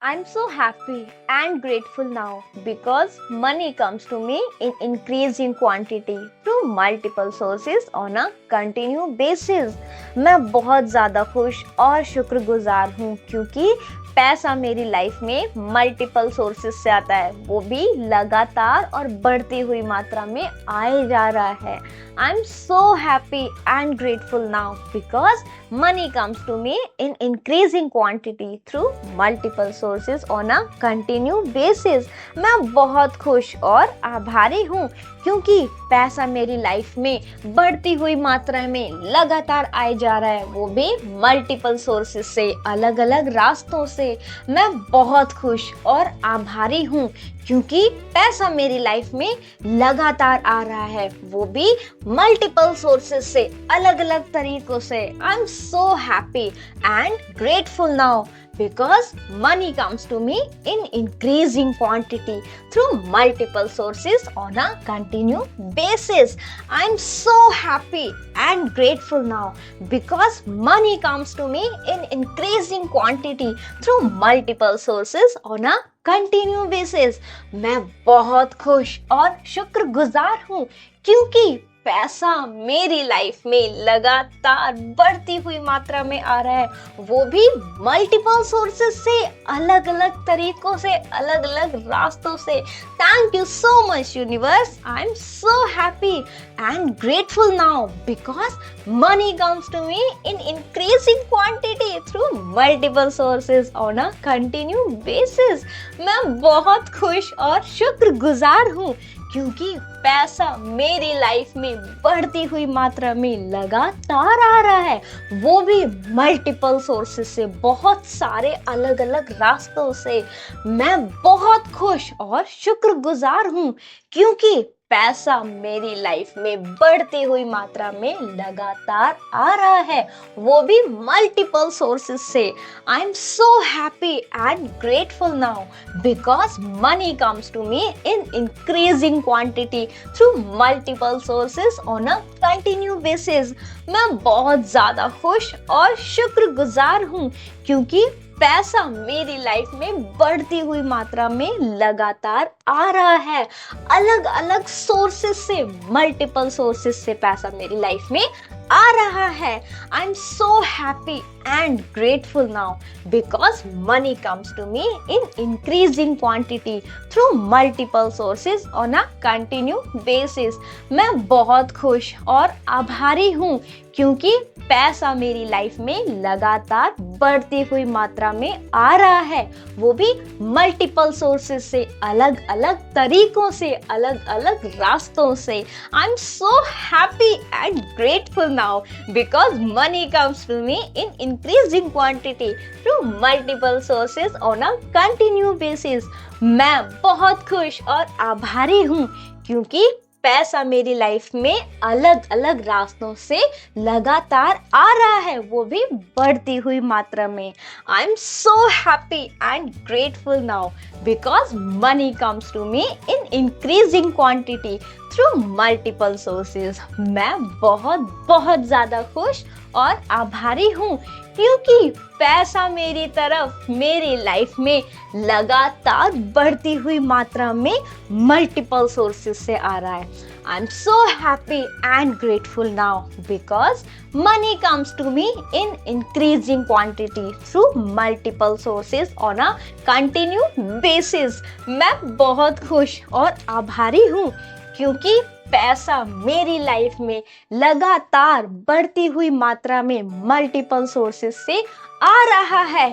I'm so happy and grateful now because money comes to me in increasing quantity through multiple sources on a continuous basis. मैं बहुत ज़्यादा खुश और शुक्रगुजार हूँ क्योंकि पैसा मेरी लाइफ में मल्टीपल सोर्सेस से आता है, वो भी लगातार और बढ़ती हुई मात्रा में आए जा रहा है. I am so happy and grateful now because money comes to me in increasing quantity through multiple sources on a continue basis. मैं बहुत खुश और आभारी हूँ क्योंकि पैसा मेरी लाइफ में बढ़ती हुई मात्रा में लगातार आए जा रहा है, वो भी मल्टीपल सोर्सेज से, अलग अलग रास्तों से. मैं बहुत खुश और आभारी हूँ क्योंकि पैसा मेरी लाइफ में लगातार आ रहा है, वो भी मल्टीपल सोर्सेज से, अलग अलग तरीकों से. I am so happy and grateful now because money comes to me in increasing quantity through multiple sources on a continuous basis. I'm so happy and grateful now because money comes to me in increasing quantity through multiple sources on a continuous basis. मैं बहुत खुश और शुक्रगुजार हूँ क्योंकि पैसा मेरी life में लगातार बढ़ती हुई मात्रा में आ रहा है, वो भी मल्टीपल सोर्सेस से, अलग अलग तरीकों से, अलग अलग रास्तों से. Thank you so much universe. I am so happy and grateful now because money comes to me in increasing quantity through multiple sources on a continue basis. मैं बहुत खुश और शुक्रगुजार हूँ क्योंकि पैसा मेरी लाइफ में बढ़ती हुई मात्रा में लगातार आ रहा है, वो भी मल्टीपल सोर्सेस से, बहुत सारे अलग अलग रास्तों से. मैं बहुत खुश और शुक्रगुजार हूँ क्योंकि पैसा मेरी लाइफ में बढ़ती हुई मात्रा में लगातार आ रहा है, वो भी मल्टीपल सोर्सेस से. I am so happy and grateful now because money comes to me in increasing quantity through multiple sources on a continue basis. मैं बहुत ज़्यादा खुश और शुक्रगुजार हूँ क्योंकि पैसा मेरी लाइफ में बढ़ती हुई मात्रा में लगातार आ रहा है, अलग अलग सोर्सेस से, मल्टीपल सोर्सेस से पैसा मेरी लाइफ में आ रहा है. I am so happy and grateful now because money comes to me in increasing quantity through multiple sources on a continue basis. मैं बहुत खुश और आभारी हूँ क्योंकि पैसा मेरी लाइफ में लगातार बढ़ती हुई मात्रा में आ रहा है, वो भी मल्टीपल सोर्सेज से, अलग अलग तरीकों से, अलग अलग रास्तों से. I am so happy and grateful now because money comes to me in increasing quantity through multiple sources on a continue basis. मैं बहुत खुश और आभारी हूँ क्योंकि पैसा मेरी लाइफ में अलग अलग रास्तों से लगातार आ रहा है, वो भी बढ़ती हुई मात्रा में. I am so happy and grateful now because money comes to me in increasing quantity through multiple sources. मैं बहुत बहुत ज़्यादा खुश और आभारी हूँ क्योंकि पैसा मेरी तरफ, मेरी लाइफ में लगातार बढ़ती हुई मात्रा में मल्टीपल सोर्सेस से आ रहा है. I am so happy and grateful now because money comes to me in increasing quantity through multiple sources on a continue basis. मैं बहुत खुश और आभारी हूँ क्योंकि पैसा मेरी लाइफ में लगातार बढ़ती हुई मात्रा में मल्टीपल सोर्सेस से आ रहा है.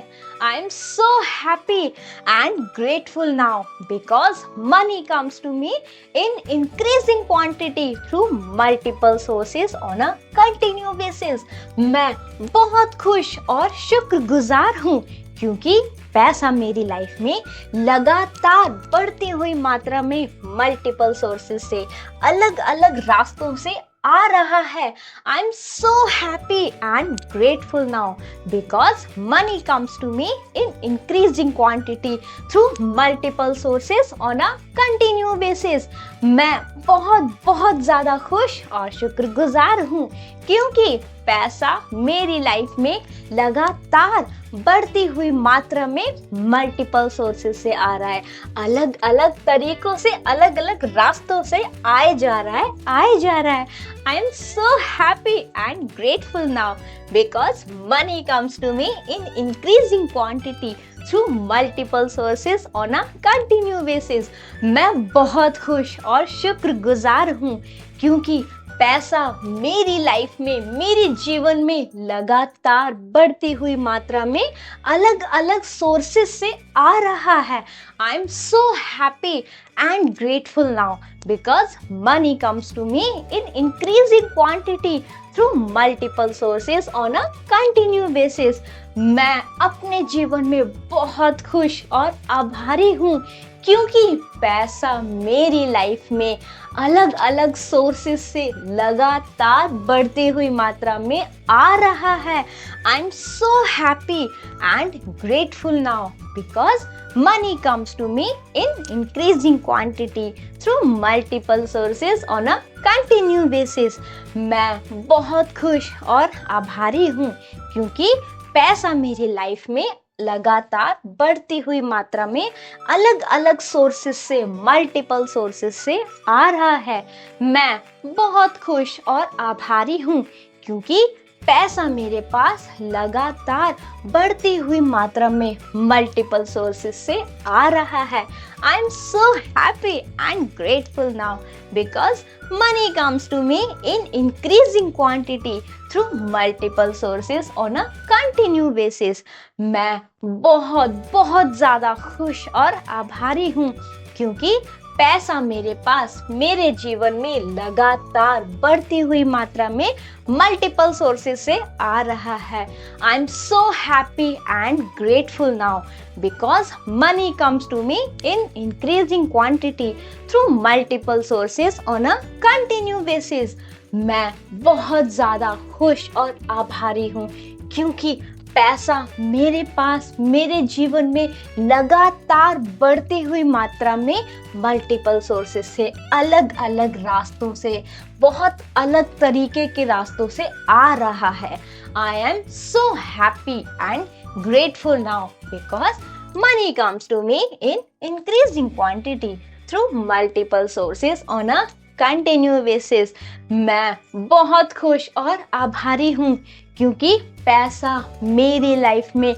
I am so happy and grateful now because money comes to me in increasing quantity through multiple sources on a continue basis. मैं बहुत खुश और शुक्रगुजार हूँ क्योंकि पैसा मेरी लाइफ में लगातार बढ़ती हुई मात्रा में मल्टीपल सोर्सेज से, अलग अलग रास्तों से आ रहा है. I am so happy and grateful now because money comes to me in increasing quantity through multiple sources on a continue basis. मैं बहुत बहुत ज़्यादा खुश और शुक्रगुजार हूँ क्योंकि पैसा मेरी लाइफ में लगातार बढ़ती हुई मात्रा में मल्टीपल सोर्सेस से आ रहा है, अलग अलग तरीकों से, अलग अलग रास्तों से आए जा रहा है। I am so happy and grateful now because money comes to me in increasing quantity through multiple sources on a continue basis. मैं बहुत खुश और शुक्रगुजार हूँ क्योंकि पैसा मेरी लाइफ में, मेरे जीवन में लगातार बढ़ती हुई मात्रा में अलग अलग सोर्सेस से आ रहा है। I am so happy and grateful now because money comes to me in increasing quantity through multiple sources on a continue basis. मैं अपने जीवन में बहुत खुश और आभारी हूँ क्योंकि पैसा मेरी लाइफ में अलग अलग सोर्सेस से लगातार बढ़ती हुई मात्रा में आ रहा है। I am so happy and grateful now because money comes to me in increasing quantity through multiple sources on a continue basis. मैं बहुत खुश और आभारी हूँ क्योंकि पैसा मेरी लाइफ में लगातार बढ़ती हुई मात्रा में अलग अलग सोर्सेस से, मल्टीपल सोर्सेस से आ रहा है। मैं बहुत खुश और आभारी हूँ क्योंकि पैसा मेरे पास लगातार बढ़ती हुई मात्रा में मल्टीपल सोर्सेस से आ रहा है। I am so happy and grateful now because money comes to me in increasing quantity through multiple sources on a continue basis. मैं बहुत ज़्यादा खुश और आभारी हूँ क्योंकि पैसा मेरे पास, मेरे जीवन में लगातार बढ़ती हुई मात्रा में मल्टीपल सोर्सेस से आ रहा है। I am so happy and grateful now because money comes to me in increasing quantity through multiple sources on a continue basis. मैं बहुत ज़्यादा खुश और आभारी हूँ क्योंकि पैसा मेरे पास, मेरे जीवन में लगातार बढ़ती हुई मात्रा में मल्टीपल सोर्सेस से, अलग अलग रास्तों से, बहुत अलग तरीके के रास्तों से आ रहा है। I am so happy and grateful now because money comes to me in increasing quantity through multiple sources on a continue basis. मैं बहुत खुश और आभारी हूँ क्योंकि पैसा मेरी लाइफ में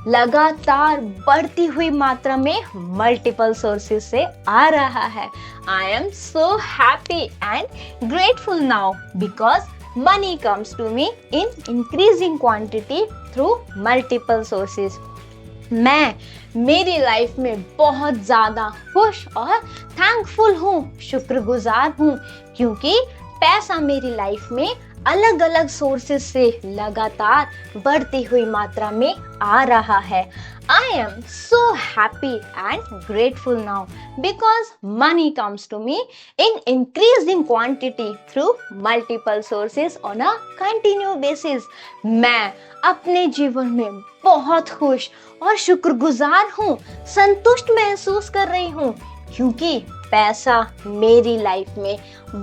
लगातार बढ़ती हुई मात्रा में मल्टीपल सोर्सेस से आ रहा है। I am so happy and grateful now because money comes to me in increasing quantity through multiple sources. मैं मेरी लाइफ में बहुत ज़्यादा खुश और थैंकफुल हूँ, शुक्रगुजार हूँ क्योंकि पैसा मेरी लाइफ में अलग अलग सोर्सेस से लगातार बढ़ती हुई मात्रा में आ रहा है। I am so happy and grateful now because money comes to me in increasing quantity through multiple sources on a continue basis. मैं अपने जीवन में बहुत खुश और शुक्रगुजार हूँ, संतुष्ट महसूस कर रही हूँ क्योंकि पैसा मेरी लाइफ में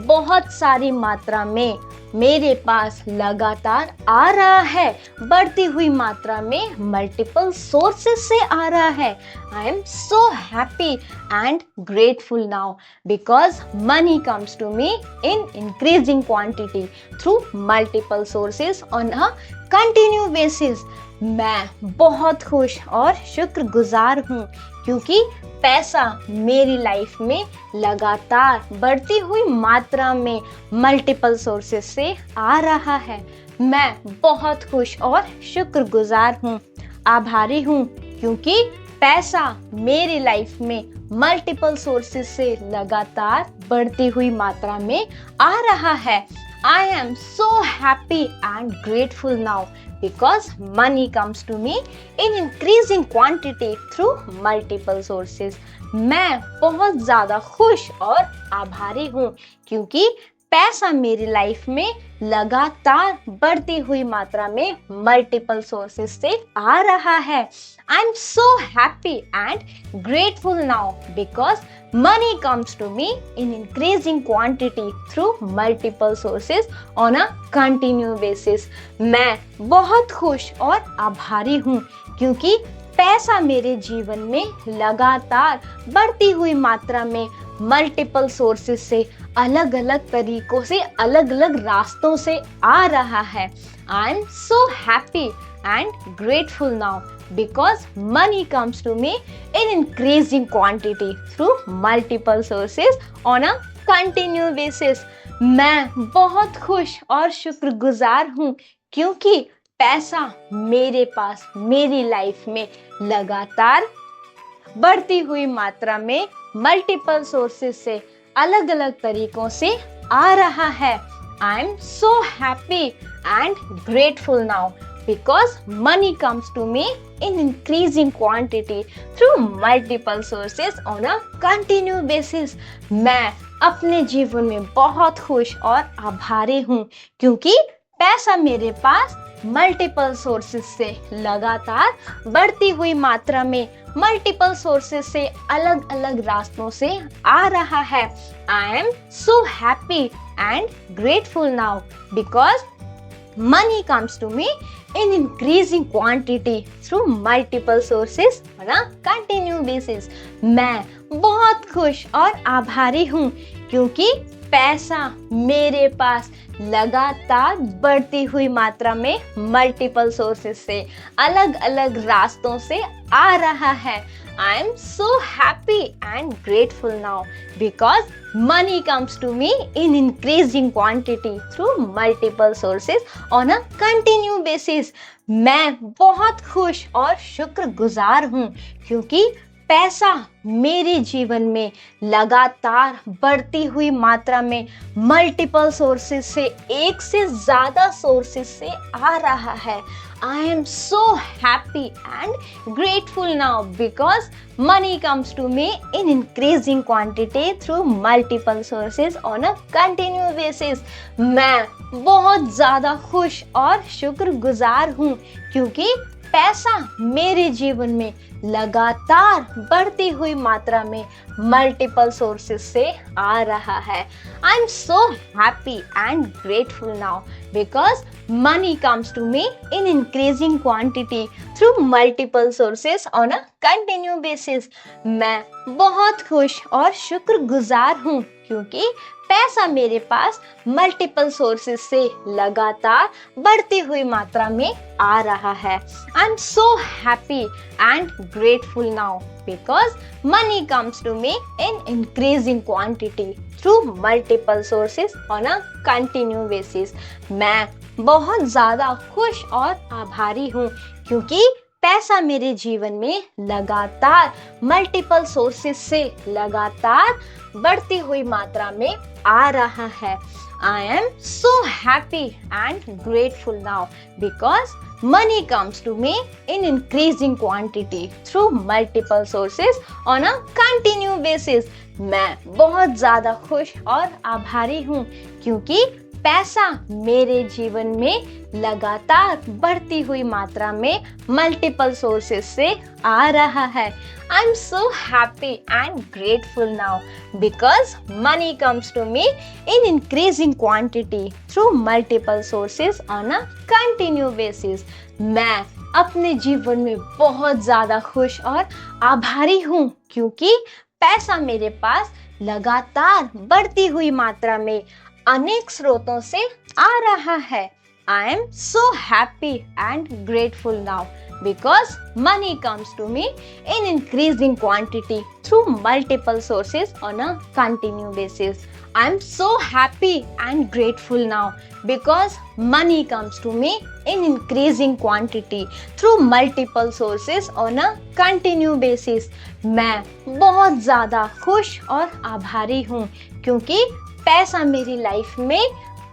बहुत सारी मात्रा में मेरे पास लगातार आ रहा है, बढ़ती हुई मात्रा में मल्टीपल सोर्सेस से आ रहा है। I am so happy and grateful now because money comes to me in increasing quantity through multiple sources on a continue basis. मैं बहुत खुश और शुक्रगुजार हूँ क्योंकि पैसा मेरी लाइफ में लगातार बढ़ती हुई मात्रा में मल्टीपल सोर्सेस से आ रहा है। मैं बहुत खुश और शुक्रगुजार हूँ, आभारी हूँ क्योंकि पैसा मेरी लाइफ में मल्टीपल सोर्सेस से लगातार बढ़ती हुई मात्रा में आ रहा है। I am so happy and grateful now because money comes to me in increasing quantity through multiple sources. मैं बहुत ज़्यादा खुश और आभारी हूँ क्योंकि पैसा मेरी लाइफ में लगातार बढ़ती हुई मात्रा में मल्टीपल सोर्सेस से आ रहा है। I am so happy and grateful now because money comes to me in increasing quantity through multiple sources on a continuous basis। मैं बहुत खुश और आभारी हूँ क्योंकि पैसा मेरे जीवन में लगातार बढ़ती हुई मात्रा में मल्टीपल सोर्सेस से अलग अलग तरीकों से अलग अलग रास्तों से आ रहा है। I am so happy and grateful now because money comes to me in increasing quantity through multiple sources on a continuous basis। मैं बहुत खुश और शुक्रगुजार हूँ क्योंकि पैसा मेरे पास मेरी लाइफ में लगातार बढ़ती हुई मात्रा में मल्टीपल सोर्सेस से अलग अलग तरीकों से आ रहा है। I am so happy and grateful now because money comes to me in increasing quantity through multiple sources on a continuous basis। मैं अपने जीवन में बहुत खुश और आभारी हूँ क्योंकि पैसा मेरे पास मल्टीपल सोर्सेस से लगातार बढ़ती हुई मात्रा में मल्टीपल सोर्सेस से अलग अलग रास्तों से आ रहा है। I am so happy and grateful now because money comes to me in increasing quantity through multiple sources on a continuous basis। मैं बहुत खुश और आभारी हूँ क्योंकि पैसा मेरे पास लगातार बढ़ती हुई मात्रा में मल्टीपल सोर्सेस से अलग अलग रास्तों से आ रहा है। I am so happy and grateful now because money comes to me in increasing quantity through multiple sources on a continuous basis। मैं बहुत खुश और शुक्रगुजार हूँ क्योंकि पैसा मेरे जीवन में लगातार बढ़ती हुई मात्रा में मल्टीपल सोर्सेस से एक से ज्यादा सोर्सेस से आ रहा है। I am so happy and grateful now because money comes to me in increasing quantity through multiple sources on a continuous basis। मैं बहुत ज़्यादा खुश और शुक्रगुजार हूँ क्योंकि पैसा मेरे जीवन में लगातार बढ़ती हुई मात्रा में मल्टीपल सोर्सेस से आ रहा है। I am so happy and grateful now because money comes to me in increasing quantity through multiple sources on a continue basis. मैं बहुत खुश और शुक्रगुजार हूँ क्योंकि पैसा मेरे पास मल्टीपल सोर्सेस से लगातार बढ़ती हुई मात्रा में आ रहा है। I am so happy and grateful now because money comes to me in increasing quantity through multiple sources on a continue basis. मैं बहुत ज्यादा खुश और आभारी हूँ क्योंकि पैसा मेरे जीवन में लगातार मल्टीपल सोर्सेस से लगातार बढ़ती हुई मात्रा में आ रहा है। I am so happy and grateful now because money comes to me in increasing quantity through multiple sources on a continuous basis। मैं बहुत ज़्यादा खुश और आभारी हूँ क्योंकि पैसा मेरे जीवन में लगातार बढ़ती हुई मात्रा में मल्टीपल सोर्सेस से आ रहा है। I am so happy and grateful now because money comes to me in increasing quantity through multiple sources on a continue basis. मैं अपने जीवन में बहुत ज़्यादा खुश और आभारी हूँ क्योंकि पैसा मेरे पास लगातार बढ़ती हुई मात्रा में अनेक स्रोतों से आ रहा है। I am so happy and grateful now because money comes to me in increasing quantity through multiple sources on a continuous basis। I'm so happy and grateful now because money comes to me in increasing quantity through multiple sources on a continuous basis। मैं बहुत ज़्यादा खुश और आभारी हूँ क्योंकि पैसा मेरी लाइफ में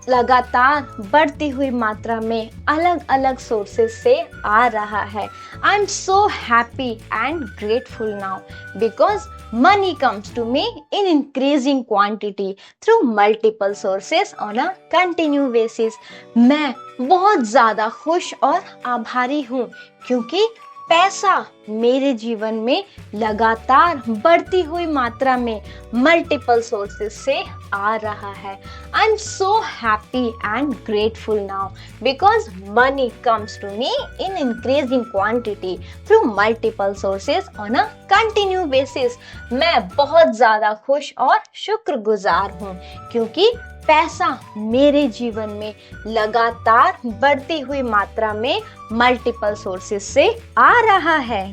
लगातार बढ़ती हुई मात्रा में अलग अलग सोर्सेस से आ रहा है। I am so happy and grateful now because money comes to me in increasing quantity through multiple sources on a continue basis. मैं बहुत ज्यादा खुश और आभारी हूँ क्योंकि पैसा मेरे जीवन में लगातार बढ़ती हुई मात्रा में मल्टीपल सोर्सेस से आ रहा है। I am so happy and grateful now because money comes to me in increasing quantity through multiple sources on a continue basis. मैं बहुत ज्यादा खुश और शुक्रगुजार हूँ क्योंकि पैसा मेरे जीवन में लगातार बढ़ती हुई मात्रा में मल्टीपल सोर्सेस से आ रहा है।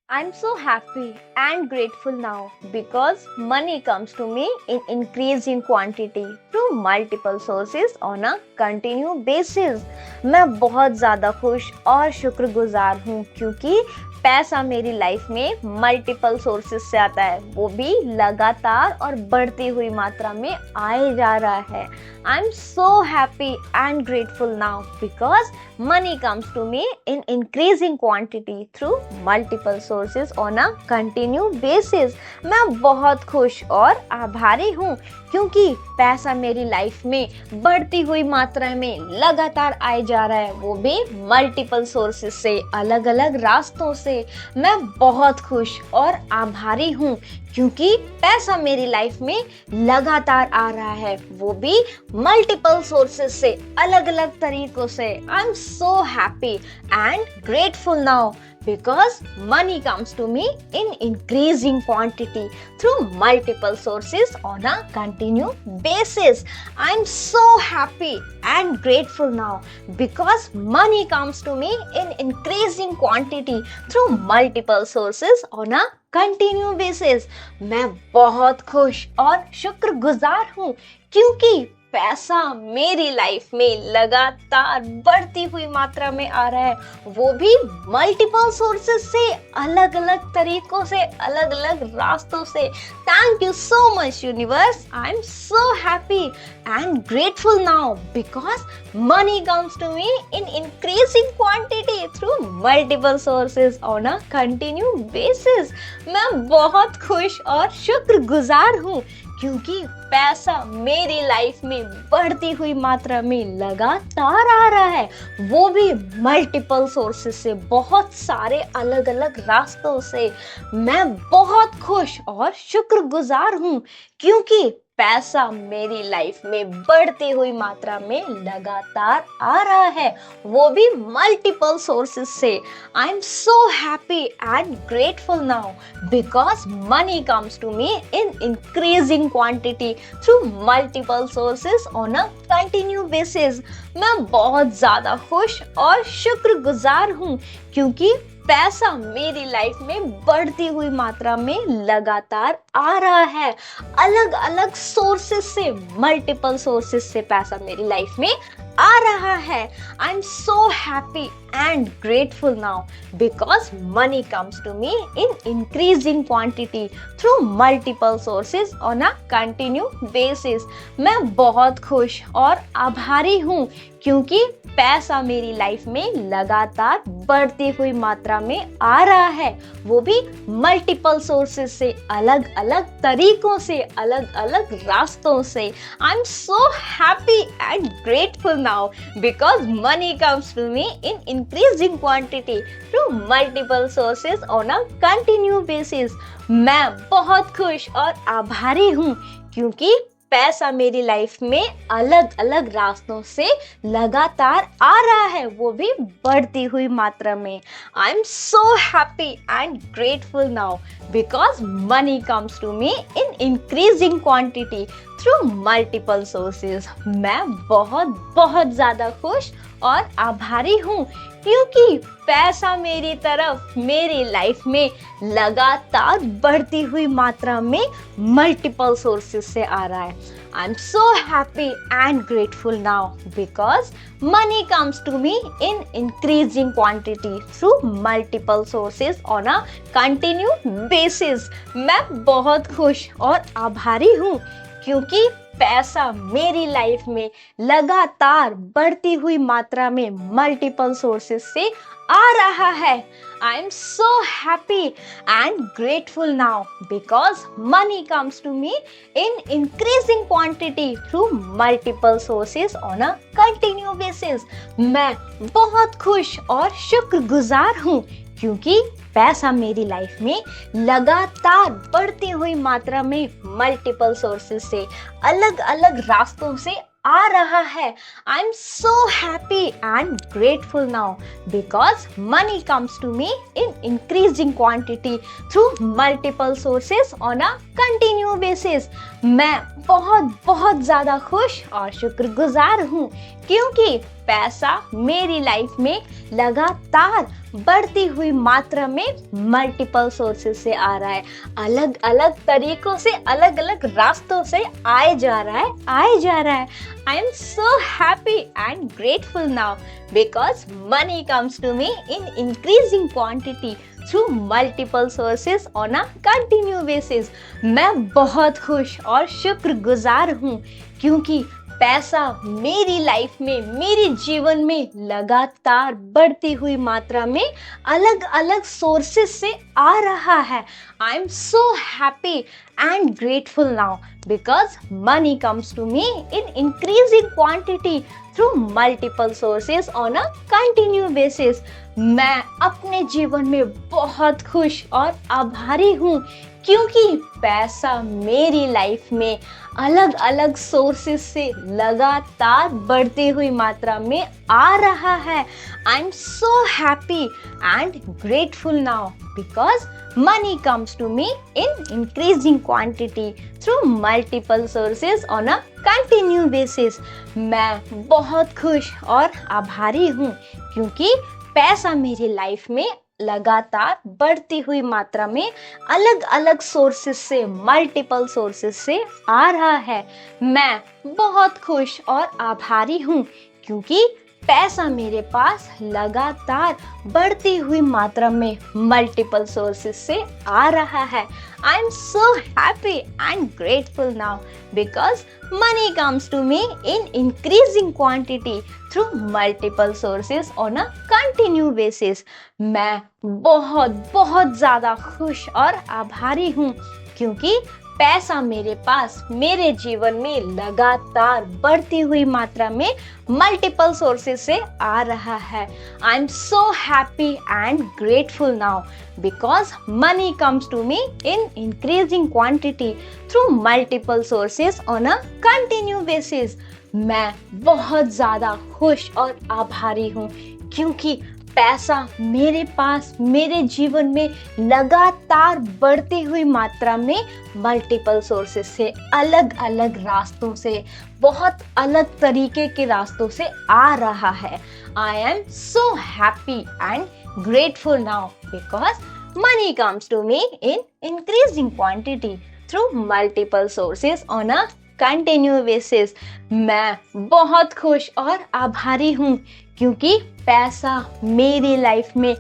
I'm so happy and grateful now because money comes to me in increasing quantity through multiple sources on a continue basis। मैं बहुत ज़्यादा खुश और शुक्रगुजार हूँ क्योंकि पैसा मेरी लाइफ में मल्टीपल सोर्सेस से आता है, वो भी लगातार और बढ़ती हुई मात्रा में आए जा रहा है। I am so happy and grateful now because money comes to me in increasing quantity through multiple sources on a continue basis. मैं बहुत खुश और आभारी हूँ क्योंकि पैसा मेरी लाइफ में बढ़ती हुई मात्रा में लगातार आए जा रहा है, वो भी मल्टीपल सोर्सेस से, अलग अलग रास्तों से। मैं बहुत खुश और आभारी हूँ क्योंकि पैसा मेरी लाइफ में लगातार आ रहा है, वो भी मल्टीपल सोर्सेस से, अलग अलग तरीकों से। I am so happy and grateful now because money comes to me in increasing quantity through multiple sources on a continuous basis। I'm so happy and grateful now because money comes to me in increasing quantity through multiple sources on a continuous basis। मैं बहुत खुश और शुक्रगुजार हूँ क्योंकि पैसा मेरी life में लगातार बढ़ती हुई मात्रा में आ रहा है, वो भी मल्टीपल सोर्सेस से, अलग अलग तरीकों से, अलग अलग रास्तों से। Thank you so much universe. I am so happy and grateful now because money comes to me in increasing quantity through multiple sources on a continue basis. मैं बहुत खुश और शुक्रगुजार हूँ क्योंकि पैसा मेरी लाइफ में बढ़ती हुई मात्रा में लगातार आ रहा है, वो भी मल्टीपल सोर्सेस से, बहुत सारे अलग अलग रास्तों से। मैं बहुत खुश और शुक्रगुजार हूँ क्योंकि पैसा मेरी लाइफ में बढ़ती हुई मात्रा में लगातार आ रहा है, वो भी मल्टीपल सोर्सेस से। I am so happy and grateful now because money comes to me in increasing quantity through multiple sources on a continue basis. मैं बहुत ज्यादा खुश और शुक्रगुजार हूँ क्योंकि पैसा मेरी लाइफ में बढ़ती हुई मात्रा में लगातार आ रहा है, अलग अलग सोर्सेस से, मल्टीपल सोर्सेस से पैसा मेरी लाइफ में आ रहा है। I am so happy and grateful now because money comes to me in increasing quantity through multiple sources on a continuous basis। मैं बहुत खुश और आभारी हूँ क्योंकि पैसा मेरी लाइफ में लगातार बढ़ती हुई मात्रा में आ रहा है, वो भी मल्टीपल सोर्सेस से, अलग अलग तरीकों से, अलग अलग रास्तों से। I am so happy and grateful now because money comes to me in increasing quantity through multiple sources on a continuous basis। मैं बहुत खुश और आभारी हूँ क्योंकि पैसा मेरी लाइफ में अलग अलग रास्तों से लगातार आ रहा है, वो भी बढ़ती हुई मात्रा में। I am so happy and grateful now because money comes to me in increasing quantity through multiple sources. मैं बहुत बहुत ज़्यादा खुश और आभारी हूँ क्योंकि पैसा मेरी तरफ, मेरी लाइफ में लगातार बढ़ती हुई मात्रा में मल्टीपल सोर्सेस से आ रहा है। I am so happy and grateful now because money comes to me in increasing quantity through multiple sources on a continue basis. मैं बहुत खुश और आभारी हूँ क्योंकि पैसा मेरी लाइफ में लगातार बढ़ती हुई मात्रा में मल्टीपल सोर्सेस से आ रहा है। I am so happy and grateful now because money comes to me in increasing quantity through multiple sources on a continue basis. मैं बहुत खुश और शुक्रगुजार हूँ क्योंकि पैसा मेरी लाइफ में लगातार बढ़ती हुई मात्रा में मल्टीपल सोर्सेस से अलग अलग रास्तों से आ रहा है। I am so happy and grateful now because money comes to me in increasing quantity through multiple sources on a continue basis. मैं बहुत ज़्यादा खुश और शुक्रगुजार हूँ क्योंकि पैसा मेरी लाइफ में लगातार बढ़ती हुई मात्रा में मल्टीपल सोर्सेस से आ रहा है। अलग अलग तरीकों से, अलग अलग रास्तों से आए जा रहा है। I am so happy and grateful now because money comes to me in increasing quantity through multiple sources on a continue basis. मैं बहुत खुश और शुक्रगुजार हूँ क्योंकि पैसा मेरी लाइफ में, मेरे जीवन में लगातार बढ़ती हुई मात्रा में अलग अलग सोर्सेस से आ रहा है। I am so happy and grateful now because money comes to me in increasing quantity through multiple sources on a continue basis. मैं अपने जीवन में बहुत खुश और आभारी हूँ क्योंकि पैसा मेरी लाइफ में अलग अलग सोर्सेस से लगातार बढ़ती हुई मात्रा में आ रहा है। I am so happy and grateful now because money comes to me in increasing quantity through multiple sources on a continue basis. मैं बहुत खुश और आभारी हूँ क्योंकि पैसा मेरी लाइफ में लगातार बढ़ती हुई मात्रा में अलग अलग सोर्सेस से, मल्टीपल सोर्सेस से आ रहा है। मैं बहुत खुश और आभारी हूँ क्योंकि पैसा मेरे पास लगातार बढ़ती हुई मात्रा में मल्टीपल सोर्सेस से आ रहा है। I am so happy and grateful now because money comes to me in increasing quantity through multiple sources on a continue basis. मैं बहुत ज़्यादा खुश और आभारी हूँ क्योंकि पैसा मेरे पास, मेरे जीवन में लगातार बढ़ती हुई मात्रा में मल्टीपल सोर्सेस से आ रहा है। I am so happy and grateful now because money comes to me in increasing quantity through multiple sources on a continue basis. मैं बहुत ज़्यादा खुश और आभारी हूँ क्योंकि पैसा मेरे पास, मेरे जीवन में लगातार बढ़ती हुई मात्रा में मल्टीपल सोर्सेस से, अलग अलग रास्तों से, बहुत अलग तरीके के रास्तों से आ रहा है। I am so happy and grateful now because money comes to me in increasing quantity through multiple sources on a continue basis. मैं बहुत खुश और आभारी हूँ क्योंकि पैसा मेरी लाइफ में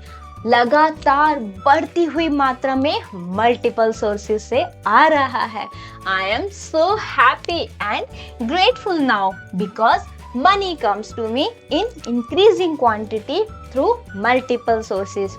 लगातार बढ़ती हुई मात्रा में मल्टीपल सोर्सेस से आ रहा है। I am so happy and grateful now because money comes to me in increasing quantity through multiple sources.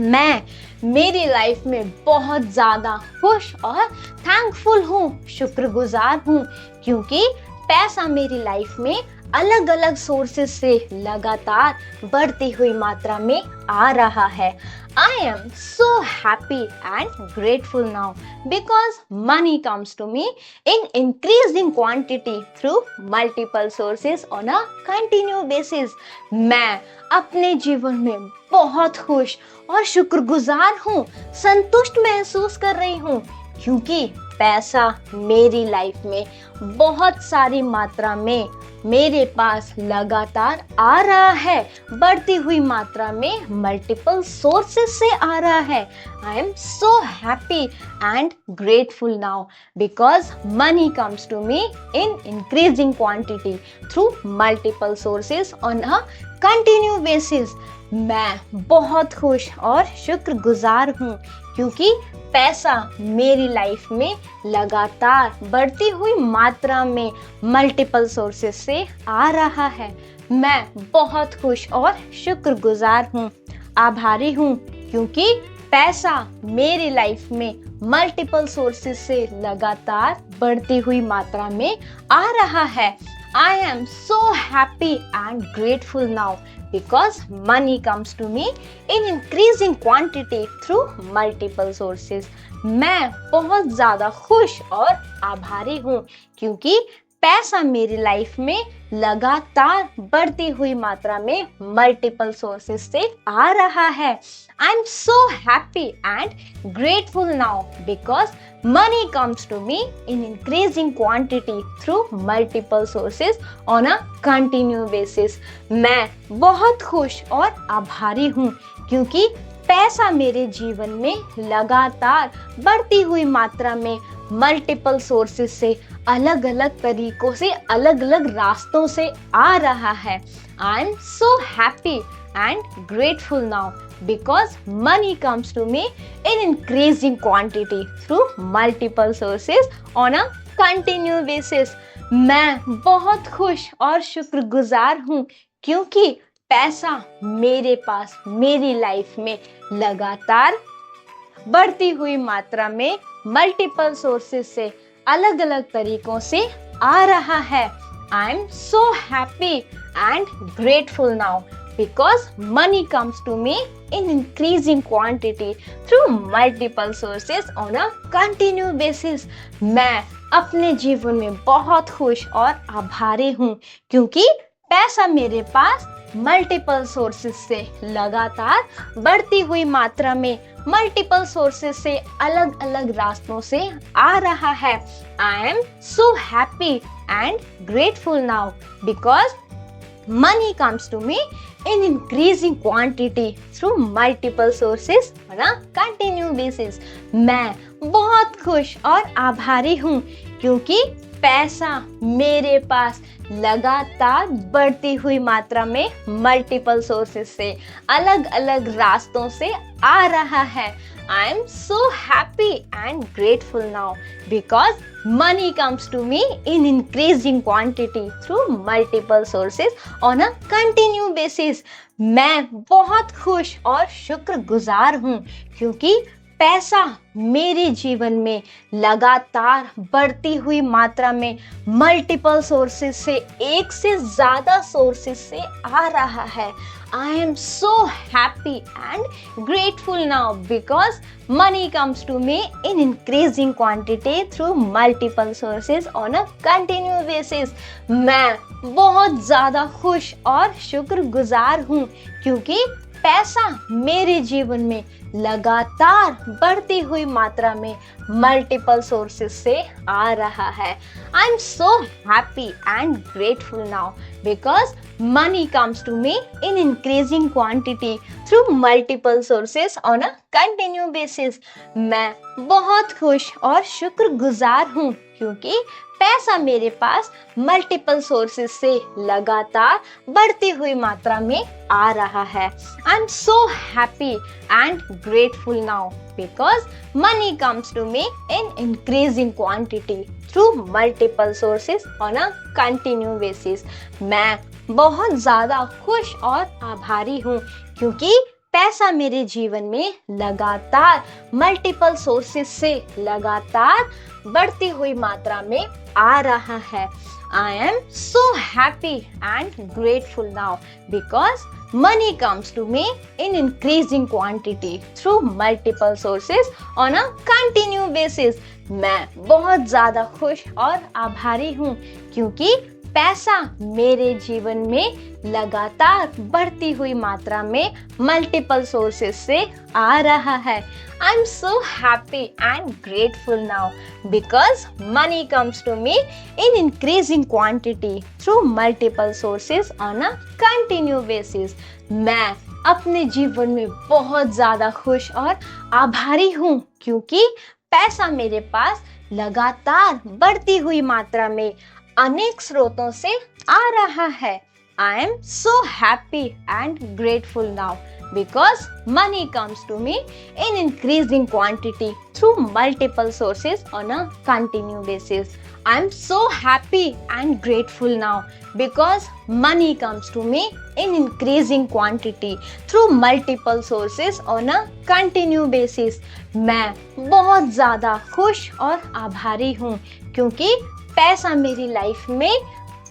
मैं मेरी लाइफ में बहुत ज़्यादा खुश और थैंकफुल हूँ, शुक्रगुजार हूँ क्योंकि पैसा मेरी लाइफ में अलग अलग सोर्सेस से लगातार बढ़ती हुई मात्रा में आ रहा है। I am so happy and grateful now because money comes to me in increasing quantity through multiple sources on a continue basis. मैं अपने जीवन में बहुत खुश और शुक्रगुजार हूँ, संतुष्ट महसूस कर रही हूँ क्योंकि पैसा मेरी लाइफ में बहुत सारी मात्रा में मेरे पास लगातार आ रहा है, बढ़ती हुई मात्रा में मल्टीपल सोर्सेस से आ रहा है। I am so happy and grateful now because money comes to me in increasing quantity through multiple sources on a continue basis. मैं बहुत खुश और शुक्रगुजार हूँ क्योंकि पैसा मेरी लाइफ में लगातार बढ़ती हुई मात्रा में मल्टीपल सोर्सेस से आ रहा है। मैं बहुत खुश और शुक्रगुजार हूँ, आभारी हूँ, क्योंकि पैसा मेरी लाइफ में मल्टीपल सोर्सेस से लगातार बढ़ती हुई मात्रा में आ रहा है। I am so happy and grateful now because money comes to me in increasing quantity through multiple sources. मैं बहुत ज़्यादा खुश और आभारी हूँ क्योंकि पैसा मेरी लाइफ में लगातार बढ़ती हुई मात्रा में मल्टीपल सोर्सेस से आ रहा है। I am so happy and grateful now because money comes to me in increasing quantity through multiple sources on a continuous basis. मैं बहुत खुश और आभारी हूँ क्योंकि पैसा मेरे जीवन में लगातार बढ़ती हुई मात्रा में मल्टीपल सोर्सेस से अलग अलग तरीकों से अलग अलग रास्तों से आ रहा है। I am so happy and grateful now because money comes to me in increasing quantity through multiple sources on a continuous basis. मैं बहुत खुश और शुक्रगुजार हूँ क्योंकि पैसा मेरे पास मेरी लाइफ में लगातार बढ़ती हुई मात्रा में मल्टीपल सोर्सेस से अलग अलग तरीकों से आ रहा है। I am so happy and grateful now because money comes to me in increasing quantity through multiple sources on a continuous basis. मैं अपने जीवन में बहुत खुश और आभारी हूँ क्योंकि पैसा मेरे पास मल्टीपल सोर्सेस से लगातार बढ़ती हुई मात्रा में मल्टीपल सोर्सेस से अलग अलग रास्तों से आ रहा है। I am so happy and grateful now because money comes to me in increasing quantity through multiple sources on a continuous basis. मैं बहुत खुश और आभारी हूँ क्योंकि पैसा मेरे पास लगातार बढ़ती हुई मात्रा में मल्टीपल सोर्सेस से अलग अलग रास्तों से आ रहा है। I am so happy and grateful now because money comes to me in increasing quantity through multiple sources on a continuous basis. मैं बहुत खुश और शुक्रगुजार हूँ क्योंकि पैसा मेरे जीवन में लगातार बढ़ती हुई मात्रा में मल्टीपल सोर्सेस से एक से ज़्यादा सोर्सेस से आ रहा है। I am so happy and grateful now because money comes to me in increasing quantity through multiple sources on a continuous basis. मैं बहुत ज़्यादा खुश और शुक्रगुजार हूँ क्योंकि पैसा मेरे जीवन में लगातार बढ़ती हुई मात्रा में मल्टीपल सोर्सेस से आ रहा है। I am so happy and grateful now because money comes to me in increasing quantity through multiple sources on a continue basis. मैं बहुत खुश और शुक्रगुजार हूँ क्योंकि पैसा मेरे पास मल्टीपल सोर्सेस से लगातार बढ़ती हुई मात्रा में आ रहा है। I am so happy and grateful now because money comes to me in increasing quantity through multiple sources on a continue basis. मैं बहुत ज़्यादा खुश और आभारी हूँ क्योंकि पैसा मेरे जीवन में लगातार मल्टीपल सोर्सेस से लगातार बढ़ती हुई मात्रा में आ रहा है। I am so happy and grateful now because money comes to me in increasing quantity through multiple sources on a continuous basis. मैं बहुत ज़्यादा खुश और आभारी हूँ क्योंकि पैसा मेरे जीवन में लगातार बढ़ती हुई मात्रा में मल्टीपल सोर्सेस से आ रहा है। I am so happy and grateful now because money comes to me in increasing quantity through multiple sources on a continue basis. मैं अपने जीवन में बहुत ज़्यादा खुश और आभारी हूँ क्योंकि पैसा मेरे पास लगातार बढ़ती हुई मात्रा में अनेक स्रोतों से आ रहा है। I am so happy and grateful now because money comes to me in increasing quantity through multiple sources on a continuous basis. I'm so happy and grateful now because money comes to me in increasing quantity through multiple sources on a continuous basis. मैं बहुत ज़्यादा खुश और आभारी हूँ क्योंकि पैसा मेरी लाइफ में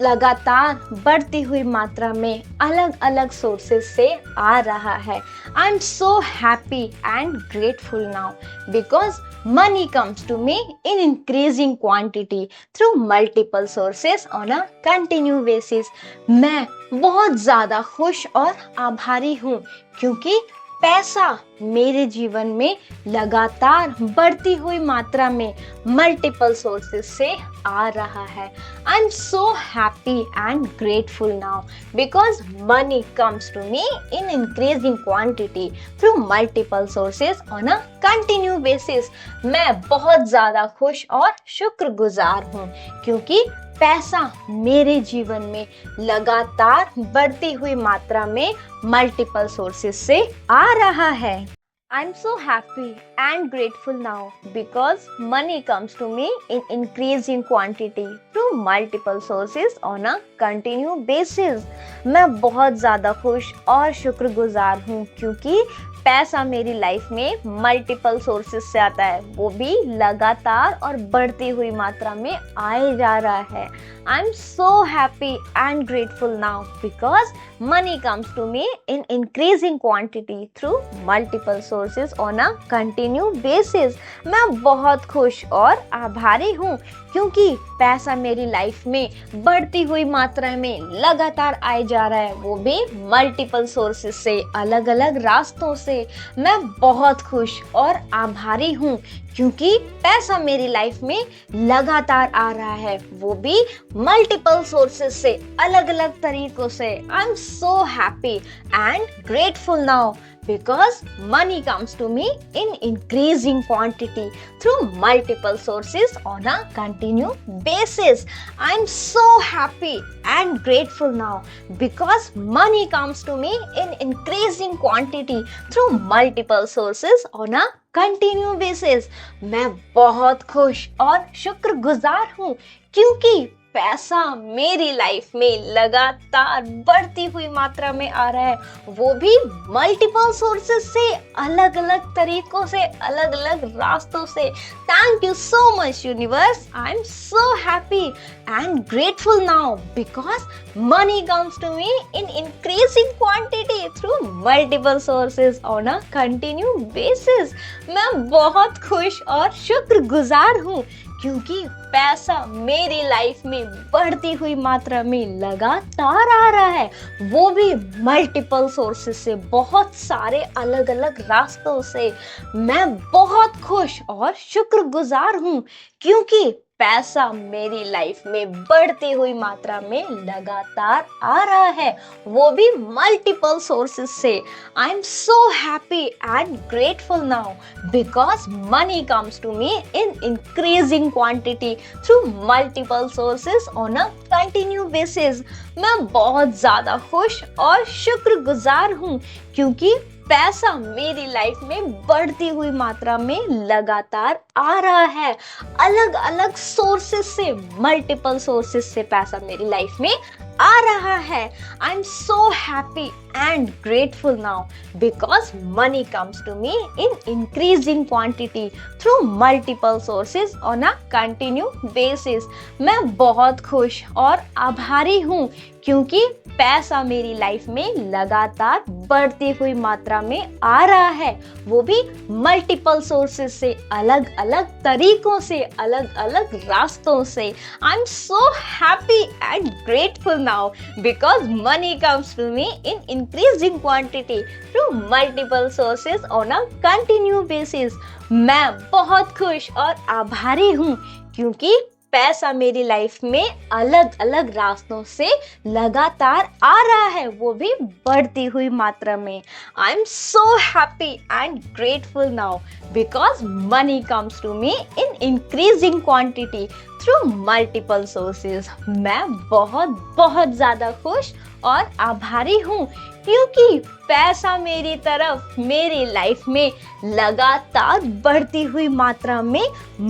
लगातार बढ़ती हुई मात्रा में अलग अलग सोर्सेस से आ रहा है. I am so happy and grateful now because money comes to me in increasing quantity through multiple sources on a continuous basis. मैं बहुत ज़्यादा खुश और आभारी हूँ क्योंकि पैसा मेरे जीवन में लगातार बढ़ती हुई मात्रा में मल्टीपल सोर्सेस से आ रहा है. I am so happy and grateful now because money comes to me in increasing quantity through multiple sources on a continue basis. मैं बहुत ज़्यादा खुश और शुक्रगुजार हूँ क्योंकि पैसा मेरे जीवन में लगातार बढ़ती हुई मात्रा में मल्टीपल सोर्सेस से आ रहा है. I'm so happy and grateful now because money comes to me in increasing quantity through multiple sources on a continuous basis. मैं बहुत ज़्यादा खुश और शुक्रगुजार हूँ क्योंकि पैसा मेरी लाइफ में मल्टीपल सोर्सेस से आता है, वो भी लगातार और बढ़ती हुई मात्रा में आए जा रहा है. I am so happy and grateful now because money comes to me in increasing quantity through multiple sources on a continue basis. मैं बहुत खुश और आभारी हूँ क्योंकि पैसा मेरी लाइफ में बढ़ती हुई मात्रा में लगातार आए जा रहा है, वो भी मल्टीपल सोर्सेस से, अलग अलग रास्तों से. मैं बहुत खुश और आभारी हूँ क्योंकि पैसा मेरी लाइफ में लगातार आ रहा है, वो भी मल्टीपल सोर्सेस से, अलग अलग तरीकों से. I am so happy and grateful now because money comes to me in increasing quantity through multiple sources on a continuous basis. I'm so happy and grateful now because money comes to me in increasing quantity through multiple sources on a continuous basis. मैं बहुत खुश और शुक्रगुजार हूँ क्योंकि पैसा मेरी life में लगातार बढ़ती हुई मात्रा में आ रहा है, वो भी मल्टीपल सोर्सेस से, अलग अलग तरीकों से, अलग अलग रास्तों से. Thank you so much universe. I am so happy and grateful now because money comes to me in increasing quantity through multiple sources on a continue basis. मैं बहुत खुश और शुक्रगुजार हूँ क्योंकि पैसा मेरी लाइफ में बढ़ती हुई मात्रा में लगातार आ रहा है, वो भी मल्टीपल सोर्सेस से, बहुत सारे अलग अलग रास्तों से. मैं बहुत खुश और शुक्रगुजार हूँ क्योंकि पैसा मेरी लाइफ में बढ़ती हुई मात्रा में लगातार आ रहा है, वो भी मल्टीपल सोर्सेस से. I am so happy and grateful now because money comes to me in increasing quantity through multiple sources on a continue basis. मैं बहुत ज़्यादा खुश और शुक्रगुजार हूँ क्योंकि पैसा मेरी लाइफ में बढ़ती हुई मात्रा में लगातार आ रहा है, अलग अलग सोर्सेस से, मल्टीपल सोर्सेस से पैसा मेरी लाइफ में आ रहा है. I am so happy and grateful now because money comes to me in increasing quantity through multiple sources on a continue basis. मैं बहुत खुश और आभारी हूँ क्योंकि पैसा मेरी लाइफ में लगातार बढ़ती हुई मात्रा में आ रहा है, वो भी मल्टीपल सोर्सेस से, अलग अलग तरीकों से, अलग अलग रास्तों से. I am so happy and grateful now because money comes to me in increasing quantity through multiple sources on a continuous basis. मैं बहुत खुश और आभारी हूँ क्योंकि पैसा मेरी लाइफ में अलग अलग रास्तों से लगातार आ रहा है, वो भी बढ़ती हुई मात्रा में. I am so happy and grateful now because money comes to me in increasing quantity through multiple sources. मैं बहुत बहुत ज़्यादा खुश और आभारी हूँ क्योंकि पैसा मेरी तरफ मेरी लाइफ में लगातार बढ़ती हुई मात्रा में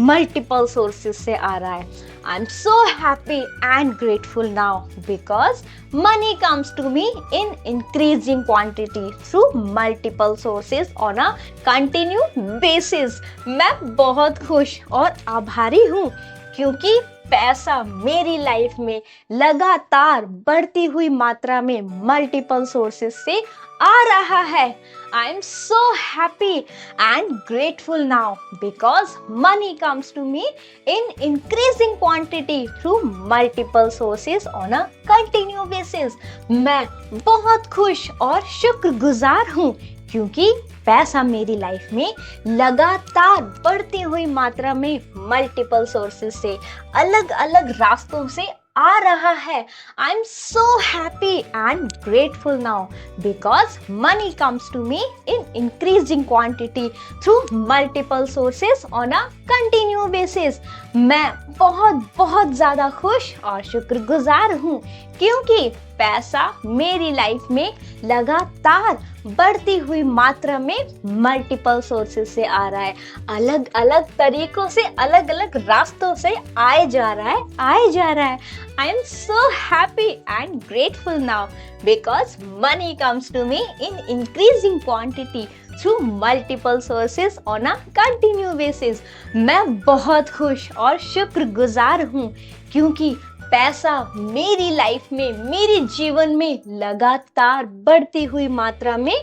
मल्टीपल सोर्सेस से आ रहा है। I'm so happy and grateful now because money comes to me in increasing quantity through multiple sources on a continuous basis। मैं बहुत खुश और आभारी हूँ क्योंकि पैसा मेरी लाइफ में लगातार बढ़ती हुई मात्रा में मल्टीपल सोर्सेस से आ रहा है। I am so happy and grateful now because money comes to me in increasing quantity through multiple sources on a continuous basis। मैं बहुत खुश और शुक्रगुजार हूँ क्योंकि पैसा मेरी लाइफ में लगातार बढ़ती हुई मात्रा में मल्टीपल सोर्सेस से अलग अलग रास्तों से आ रहा है। I am so happy and grateful now because money comes to me in increasing quantity through multiple sources on a continuous basis। मैं बहुत ज़्यादा खुश और शुक्रगुजार हूँ क्योंकि पैसा मेरी लाइफ में लगातार बढ़ती हुई मात्रा में मल्टीपल सोर्सेस से आ रहा है। अलग अलग तरीकों से अलग अलग रास्तों से आए जा रहा है। I am so happy and grateful now because money comes to me in increasing quantity through multiple sources on a continuous basis। मैं बहुत खुश और शुक्रगुजार हूँ क्योंकि पैसा मेरी लाइफ में मेरे जीवन में लगातार बढ़ती हुई मात्रा में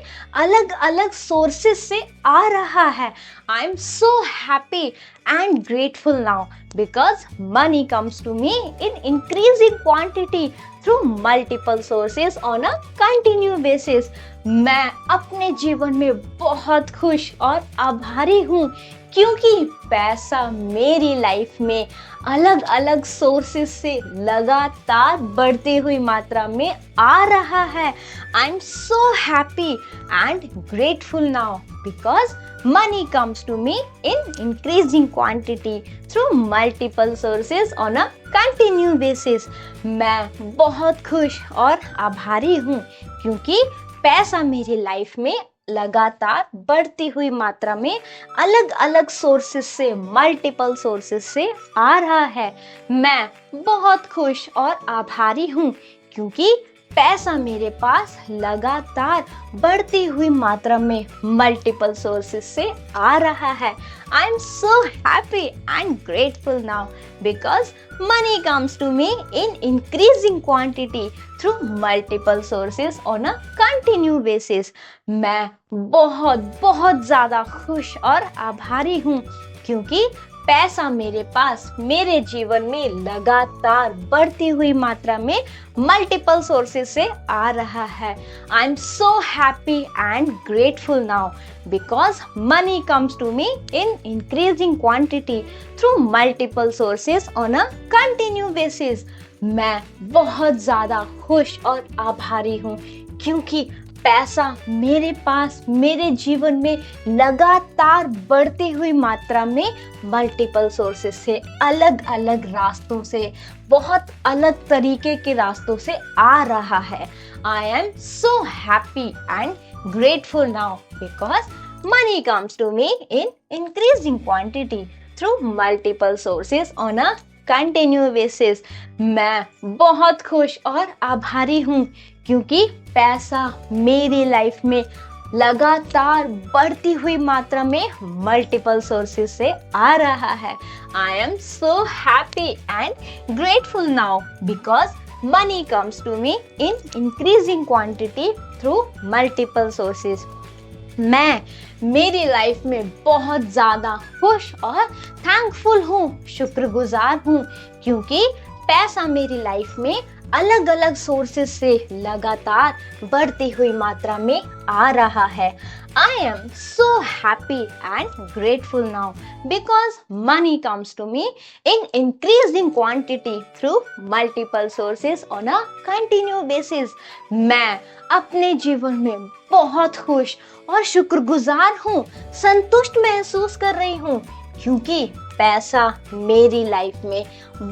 अलग अलग सोर्सेस से आ रहा है। I am so happy and grateful now because money comes to me in increasing quantity through multiple sources on a continuous basis। मैं अपने जीवन में बहुत खुश और आभारी हूँ क्योंकि पैसा मेरी लाइफ में अलग अलग सोर्सेस से लगातार बढ़ती हुई मात्रा में आ रहा है। I am so happy and grateful now because money comes to me in increasing quantity through multiple sources on a continuous basis। मैं बहुत खुश और आभारी हूँ क्योंकि पैसा मेरी लाइफ में लगातार बढ़ती हुई मात्रा में अलग अलग सोर्सेस से मल्टीपल सोर्सेस से आ रहा है। मैं बहुत खुश और आभारी हूँ क्योंकि पैसा मेरे पास लगातार बढ़ती हुई मात्रा में मल्टीपल सोर्सेस से आ रहा है। I am so happy and grateful now because money comes to me in increasing quantity through multiple sources on a continuous basis। मैं बहुत ज़्यादा खुश और आभारी हूँ क्योंकि पैसा मेरे पास मेरे जीवन में लगातार बढ़ती हुई मात्रा में मल्टीपल सोर्सेस से आ रहा है। I am so happy and grateful now because money comes to me in increasing quantity through multiple sources on a continuous basis। मैं बहुत ज़्यादा खुश और आभारी हूँ क्योंकि पैसा मेरे पास मेरे जीवन में लगातार बढ़ती हुई मात्रा में मल्टीपल सोर्सेस से अलग अलग रास्तों से बहुत अलग तरीके के रास्तों से आ रहा है। I am so happy and grateful now because money comes to me in increasing quantity through multiple sources on a continuous basis। मैं बहुत खुश और आभारी हूँ क्योंकि पैसा मेरी लाइफ में लगातार बढ़ती हुई मात्रा में मल्टीपल सोर्सेस से आ रहा है। I am so happy and grateful now because money comes to me in increasing quantity through multiple sources। मैं मेरी लाइफ में बहुत ज़्यादा खुश और थैंकफुल हूँ, शुक्रगुजार हूँ क्योंकि पैसा मेरी लाइफ में अलग अलग सोर्सेस से लगातार बढ़ती हुई मात्रा में आ रहा है। I am so happy and grateful now because money comes to me in increasing quantity through multiple sources on a continuous basis। मैं अपने जीवन में बहुत खुश और शुक्रगुजार हूँ, संतुष्ट महसूस कर रही हूँ क्योंकि पैसा मेरी लाइफ में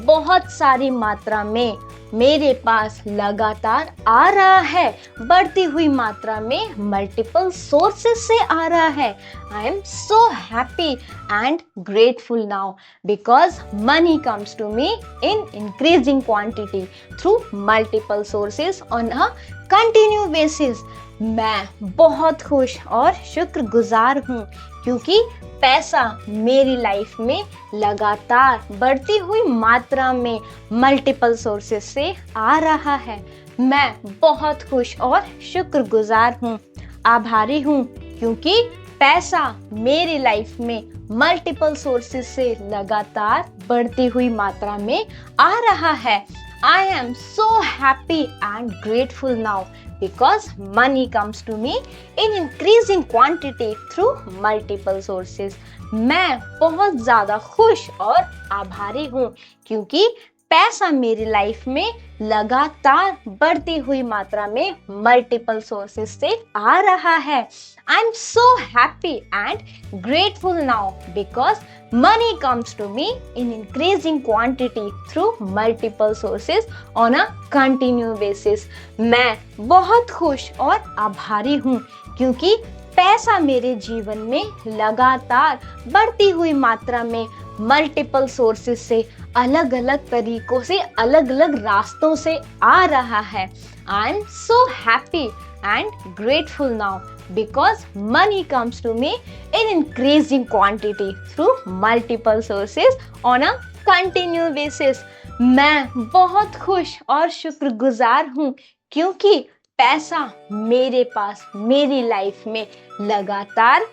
बहुत सारी मात्रा में मेरे पास लगातार आ रहा है, बढ़ती हुई मात्रा में मल्टीपल सोर्सेस से आ रहा है। I am so happy and grateful now because money comes to me in increasing quantity through multiple sources on a continue basis. मैं बहुत खुश और शुक्रगुजार हूँ क्योंकि पैसा मेरी लाइफ में लगातार बढ़ती हुई मात्रा में मल्टीपल सोर्सेस से आ रहा है। मैं बहुत खुश और शुक्रगुजार हूँ, आभारी हूँ क्योंकि पैसा मेरी लाइफ में मल्टीपल सोर्सेस से लगातार बढ़ती हुई मात्रा में आ रहा है। I am so happy and grateful now because money comes to me in increasing quantity through multiple sources. मैं बहुत ज़्यादा खुश और आभारी हूँ क्योंकि पैसा मेरी लाइफ में लगातार बढ़ती हुई मात्रा में मल्टीपल सोर्सेस से आ रहा है। I am so happy and grateful now because money comes to me in increasing quantity through multiple sources on a continuous basis. मैं बहुत खुश और आभारी हूँ क्योंकि पैसा मेरे जीवन में लगातार बढ़ती हुई मात्रा में मल्टीपल सोर्सेस से अलग अलग तरीकों से अलग अलग रास्तों से आ रहा है। I am so happy and grateful now because money comes to me in increasing quantity through multiple sources on a continuous basis. मैं बहुत खुश और शुक्रगुजार हूँ क्योंकि पैसा मेरे पास मेरी लाइफ में लगातार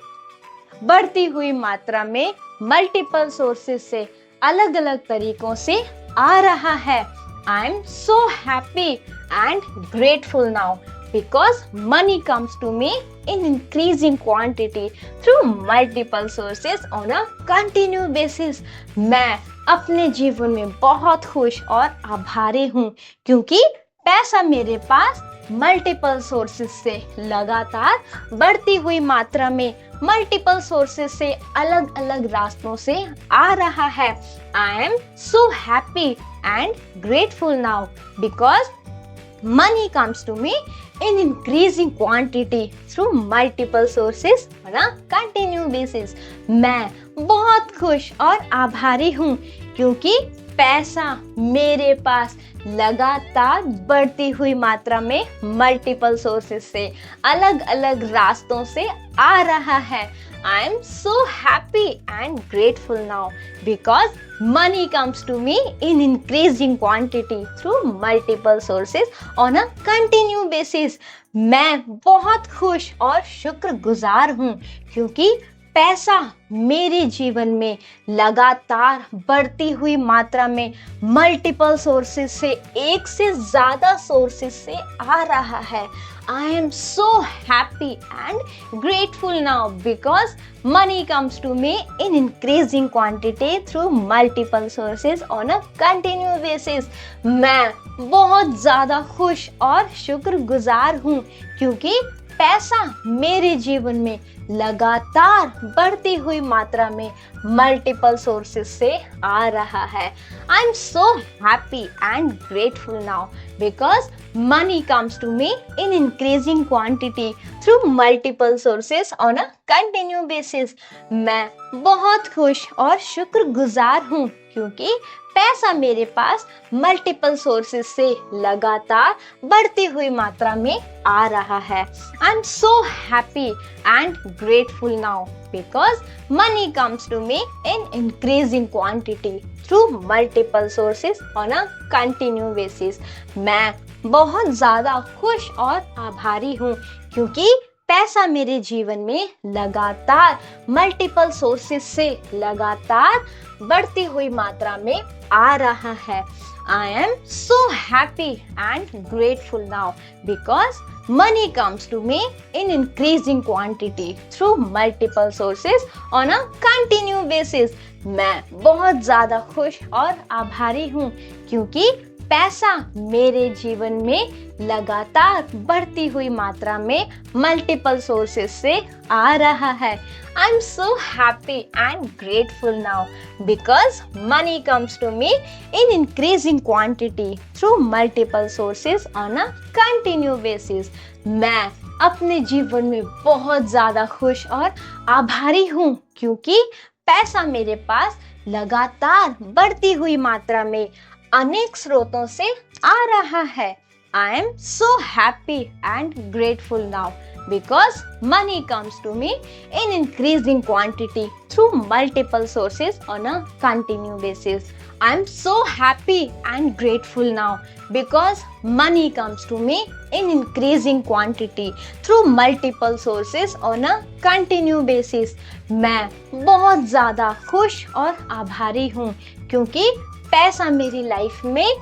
बढ़ती हुई मात्रा में मल्टीपल सोर्सेस से अलग अलग तरीकों से आ रहा है। I am so happy and grateful now because money comes to me in increasing quantity through multiple sources on a continuous basis. मैं अपने जीवन में बहुत खुश और आभारी हूँ क्योंकि पैसा मेरे पास मल्टीपल सोर्सेस से लगातार बढ़ती हुई मात्रा में मल्टीपल सोर्सेस से अलग अलग रास्तों से आ रहा है। I am so happy and grateful now because money comes to me in increasing quantity through multiple sources on a continuous basis. मैं बहुत खुश और आभारी हूँ क्योंकि पैसा मेरे पास लगातार बढ़ती हुई मात्रा में मल्टीपल सोर्सेस से अलग अलग रास्तों से आ रहा है। I am so happy and grateful now because money comes to me in increasing quantity through multiple sources on a continuous basis. मैं बहुत खुश और शुक्रगुजार हूँ क्योंकि पैसा मेरे जीवन में लगातार बढ़ती हुई मात्रा में मल्टीपल सोर्सेस से एक से ज़्यादा सोर्सेस से आ रहा है। I am so happy and grateful now because money comes to me in increasing quantity through multiple sources on a continuous basis. मैं बहुत ज़्यादा खुश और शुक्रगुजार हूँ क्योंकि पैसा मेरे जीवन में लगातार बढ़ती हुई मात्रा में मल्टीपल सोर्सेस से आ रहा है। I am so happy and grateful now because money comes to me in increasing quantity through multiple sources on a continue basis. मैं बहुत खुश और शुक्रगुजार हूँ क्योंकि पैसा मेरे पास मल्टीपल सोर्सेस से लगातार बढ़ती हुई मात्रा में आ रहा है। I am so happy and grateful now because money comes to me in increasing quantity through multiple sources on a continue basis. मैं बहुत ज़्यादा खुश और आभारी हूँ क्योंकि पैसा मेरे जीवन में लगातार मल्टीपल सोर्सेस से लगातार बढ़ती हुई मात्रा में आ रहा है। I am so happy and grateful now because money comes to me in increasing quantity through multiple sources on a continuous basis. मैं बहुत ज़्यादा खुश और आभारी हूँ क्योंकि पैसा मेरे जीवन में लगातार बढ़ती हुई मात्रा में मल्टीपल सोर्सेस से आ रहा है। I am so happy and grateful now because money comes to me in increasing quantity through multiple sources on a continue basis. मैं अपने जीवन में बहुत ज्यादा खुश और आभारी हूँ क्योंकि पैसा मेरे पास लगातार बढ़ती हुई मात्रा में अनेक स्रोतों से आ रहा है। I am so happy and grateful now because money comes to me in increasing quantity through multiple sources on a continuous basis. I am so happy and grateful now because money comes to me in increasing quantity through multiple sources on a continuous basis. मैं बहुत ज़्यादा खुश और आभारी हूँ क्योंकि पैसा मेरी लाइफ में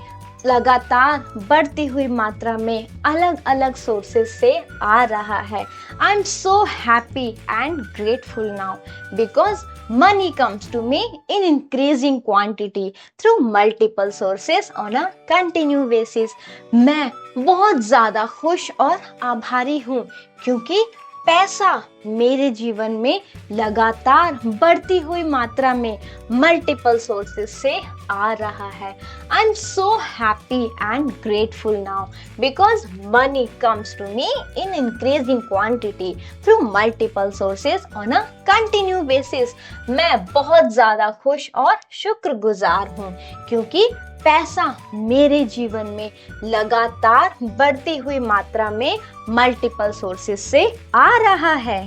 लगातार बढ़ती हुई मात्रा में अलग अलग सोर्सेस से आ रहा है। I am so happy and grateful now because money comes to me in increasing quantity through multiple sources on a continue basis. मैं बहुत ज़्यादा खुश और आभारी हूँ क्योंकि पैसा मेरे जीवन में लगातार बढ़ती हुई मात्रा में मल्टीपल सोर्सेस से आ रहा है। I am so happy and grateful now because money comes to me in increasing quantity through multiple sources on a continue basis. मैं बहुत ज़्यादा खुश और शुक्रगुजार हूँ क्योंकि पैसा मेरे जीवन में लगातार बढ़ती हुई मात्रा में मल्टीपल सोर्सेस से आ रहा है।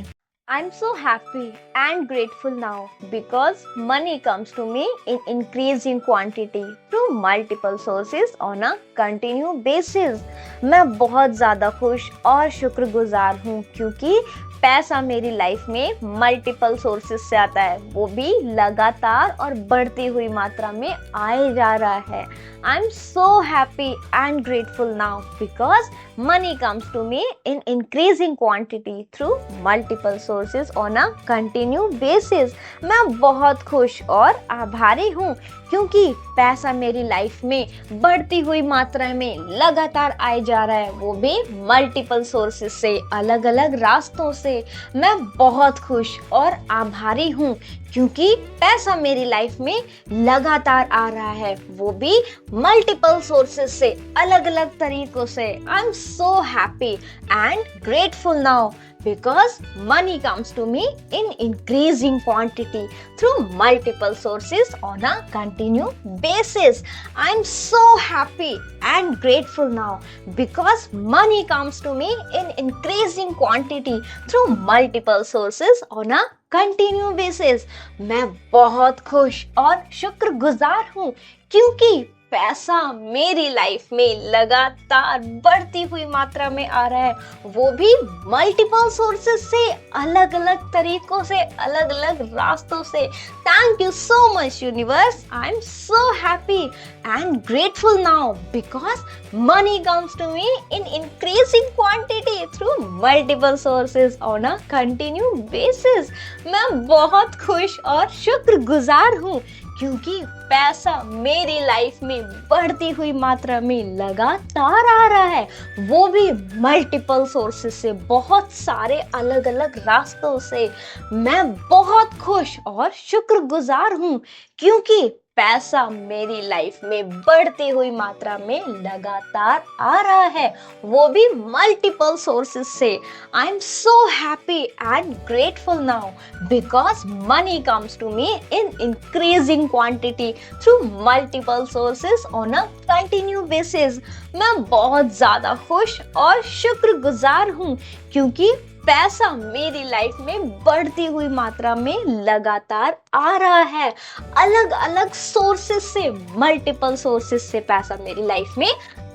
I'm so happy and grateful now because money comes to me in increasing quantity through multiple sources on a continuous basis. मैं बहुत ज़्यादा खुश और शुक्रगुजार हूँ क्योंकि पैसा मेरी लाइफ में मल्टीपल सोर्सेस से आता है, वो भी लगातार और बढ़ती हुई मात्रा में आए जा रहा है। I am so happy and grateful now because money comes to me in increasing quantity through multiple sources on a continue basis. मैं बहुत खुश और आभारी हूँ क्योंकि पैसा मेरी लाइफ में बढ़ती हुई मात्रा में लगातार आए जा रहा है, वो भी मल्टीपल सोर्सेज से, अलग अलग रास्तों से। मैं बहुत खुश और आभारी हूँ क्योंकि पैसा मेरी लाइफ में लगातार आ रहा है, वो भी मल्टीपल सोर्सेस से, अलग अलग तरीकों से। I am so happy and grateful now because money comes to me in increasing quantity through multiple sources on a continuous basis. I'm so happy and grateful now because money comes to me in increasing quantity through multiple sources on a continuous basis. मैं बहुत खुश और शुक्रगुजार हूँ क्योंकि पैसा मेरी life में लगातार बढ़ती हुई मात्रा में आ रहा है, वो भी मल्टीपल सोर्सेस से, अलग अलग तरीकों से, अलग अलग रास्तों से। Thank you so much universe. I am so happy and grateful now because money comes to me in increasing quantity through multiple sources on a continue basis. मैं बहुत खुश और शुक्रगुजार हूँ क्योंकि पैसा मेरी लाइफ में बढ़ती हुई मात्रा में लगातार आ रहा है, वो भी मल्टीपल सोर्सेस से, बहुत सारे अलग अलग रास्तों से। मैं बहुत खुश और शुक्रगुजार हूँ क्योंकि पैसा मेरी लाइफ में बढ़ती हुई मात्रा में लगातार आ रहा है, वो भी मल्टीपल सोर्सेस से। I am so happy and grateful now because money comes to me in increasing quantity through multiple sources on a continue basis. मैं बहुत ज़्यादा खुश और शुक्रगुजार हूँ क्योंकि पैसा मेरी लाइफ में बढ़ती हुई मात्रा में लगातार आ रहा है, अलग अलग सोर्सेस से, मल्टीपल सोर्सेस से पैसा मेरी लाइफ में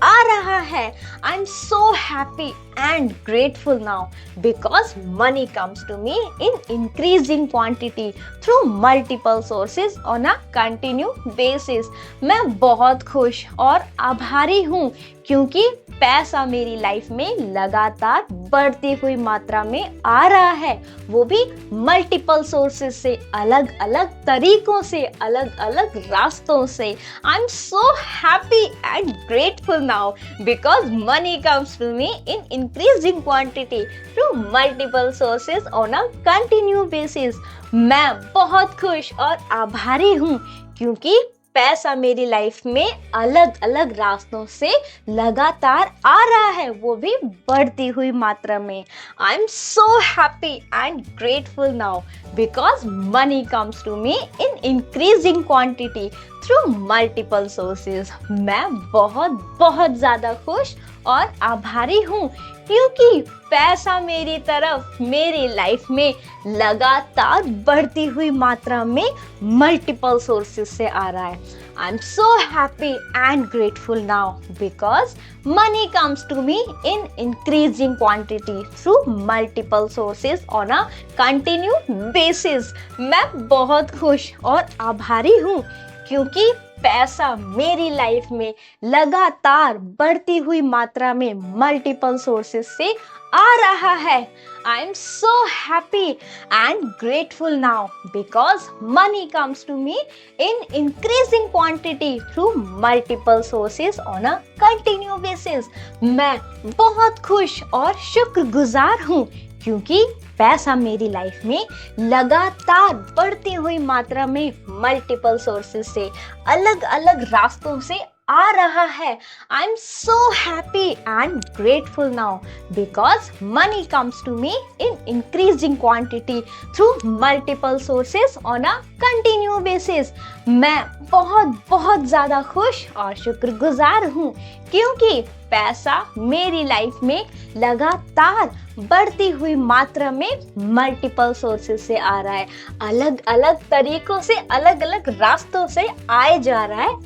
आ रहा है. I'm so happy and grateful now because money comes to me in increasing quantity through multiple sources on a continuous basis. मैं बहुत खुश और आभारी हूँ क्योंकि पैसा मेरी लाइफ में लगातार बढ़ती हुई मात्रा में आ रहा है, वो भी मल्टीपल सोर्सेस से, अलग अलग तरीकों से, अलग अलग रास्तों से. I am so happy and grateful now because money comes to me in increasing quantity through multiple sources on a continue basis. मैं बहुत खुश और आभारी हूँ क्योंकि पैसा मेरी लाइफ में अलग अलग रास्तों से लगातार आ रहा है, वो भी बढ़ती हुई मात्रा में. I am so happy and grateful now because money comes to me in increasing quantity through multiple sources. मैं बहुत बहुत ज़्यादा खुश और आभारी हूँ क्योंकि पैसा मेरी तरफ, मेरी लाइफ में लगातार बढ़ती हुई मात्रा में मल्टीपल सोर्सेस से आ रहा है. I am so happy and grateful now because money comes to me in increasing quantity through multiple sources on a continue basis. मैं बहुत खुश और आभारी हूँ क्योंकि पैसा मेरी लाइफ में लगातार बढ़ती हुई मात्रा में मल्टीपल सोर्सेस से आ रहा है. I am so happy and grateful now because money comes to me in increasing quantity through multiple sources on a continue basis. मैं बहुत खुश और शुक्रगुजार हूँ क्योंकि पैसा मेरी लाइफ में लगातार बढ़ती हुई मात्रा में मल्टीपल सोर्सेस से, अलग अलग रास्तों से आ रहा है. I am so happy and grateful now because money comes to me in increasing quantity through multiple sources on a continue basis. मैं बहुत बहुत ज़्यादा खुश और शुक्रगुजार हूँ क्योंकि पैसा मेरी लाइफ में लगातार बढ़ती हुई मात्रा में मल्टीपल सोर्सेस से आ रहा है, अलग अलग तरीकों से, अलग अलग रास्तों से आए जा रहा है.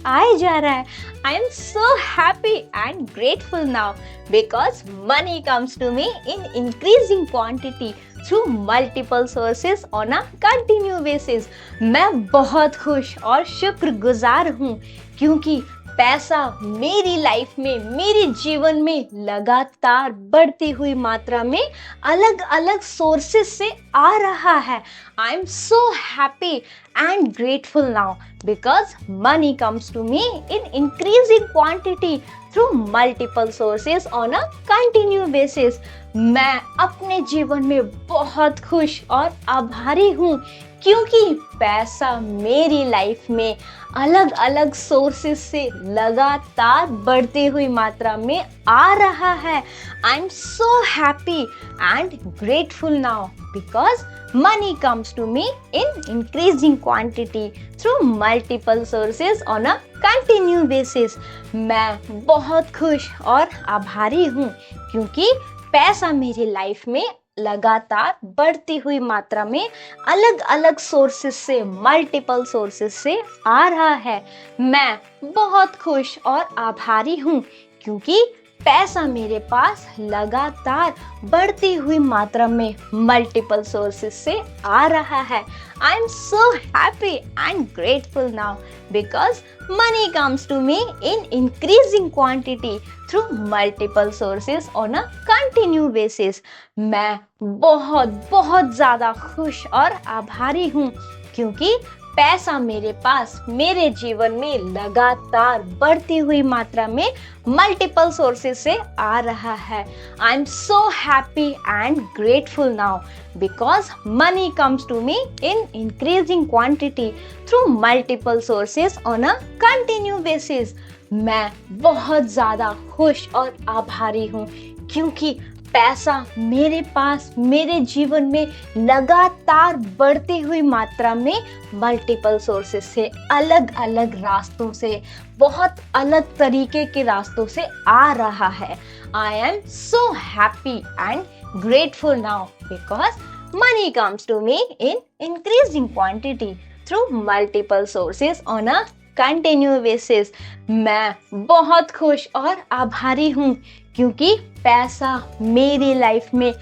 I am so happy and grateful now because money comes to me in increasing quantity through multiple sources on a continue basis. मैं बहुत खुश और शुक्रगुजार हूँ क्योंकि पैसा मेरी लाइफ में, मेरे जीवन में लगातार बढ़ती हुई मात्रा में अलग अलग सोर्सेस से आ रहा है. I am so happy and grateful now because money comes to me in increasing quantity through multiple sources on a continue basis. मैं अपने जीवन में बहुत खुश और आभारी हूँ क्योंकि पैसा मेरी लाइफ में अलग अलग सोर्सेस से लगातार बढ़ती हुई मात्रा में आ रहा है. I am so happy and grateful now because money comes to me in increasing quantity through multiple sources on a continue basis. मैं बहुत खुश और आभारी हूँ क्योंकि पैसा मेरी लाइफ में लगातार बढ़ती हुई मात्रा में अलग अलग सोर्सेस से, मल्टीपल सोर्सेस से आ रहा है. मैं बहुत खुश और आभारी हूँ क्योंकि पैसा मेरे पास लगातार बढ़ती हुई मात्रा में मल्टीपल सोर्सेस से आ रहा है. I am so happy and grateful now because money comes to me in increasing quantity through multiple sources on a continue basis. मैं बहुत बहुत ज़्यादा खुश और आभारी हूँ क्योंकि पैसा मेरे पास, मेरे जीवन में लगातार बढ़ती हुई मात्रा में मल्टीपल सोर्सेस से आ रहा है. I am so happy and grateful now because money comes to me in increasing quantity through multiple sources on a continue basis. मैं बहुत ज़्यादा खुश और आभारी हूँ क्योंकि पैसा मेरे पास, मेरे जीवन में लगातार बढ़ती हुई मात्रा में मल्टीपल सोर्सेस से, अलग अलग रास्तों से, बहुत अलग तरीके के रास्तों से आ रहा है. I am so happy and grateful now because money comes to me in increasing quantity through multiple sources on a continue basis. मैं बहुत खुश और आभारी हूँ क्योंकि पैसा मेरी लाइफ में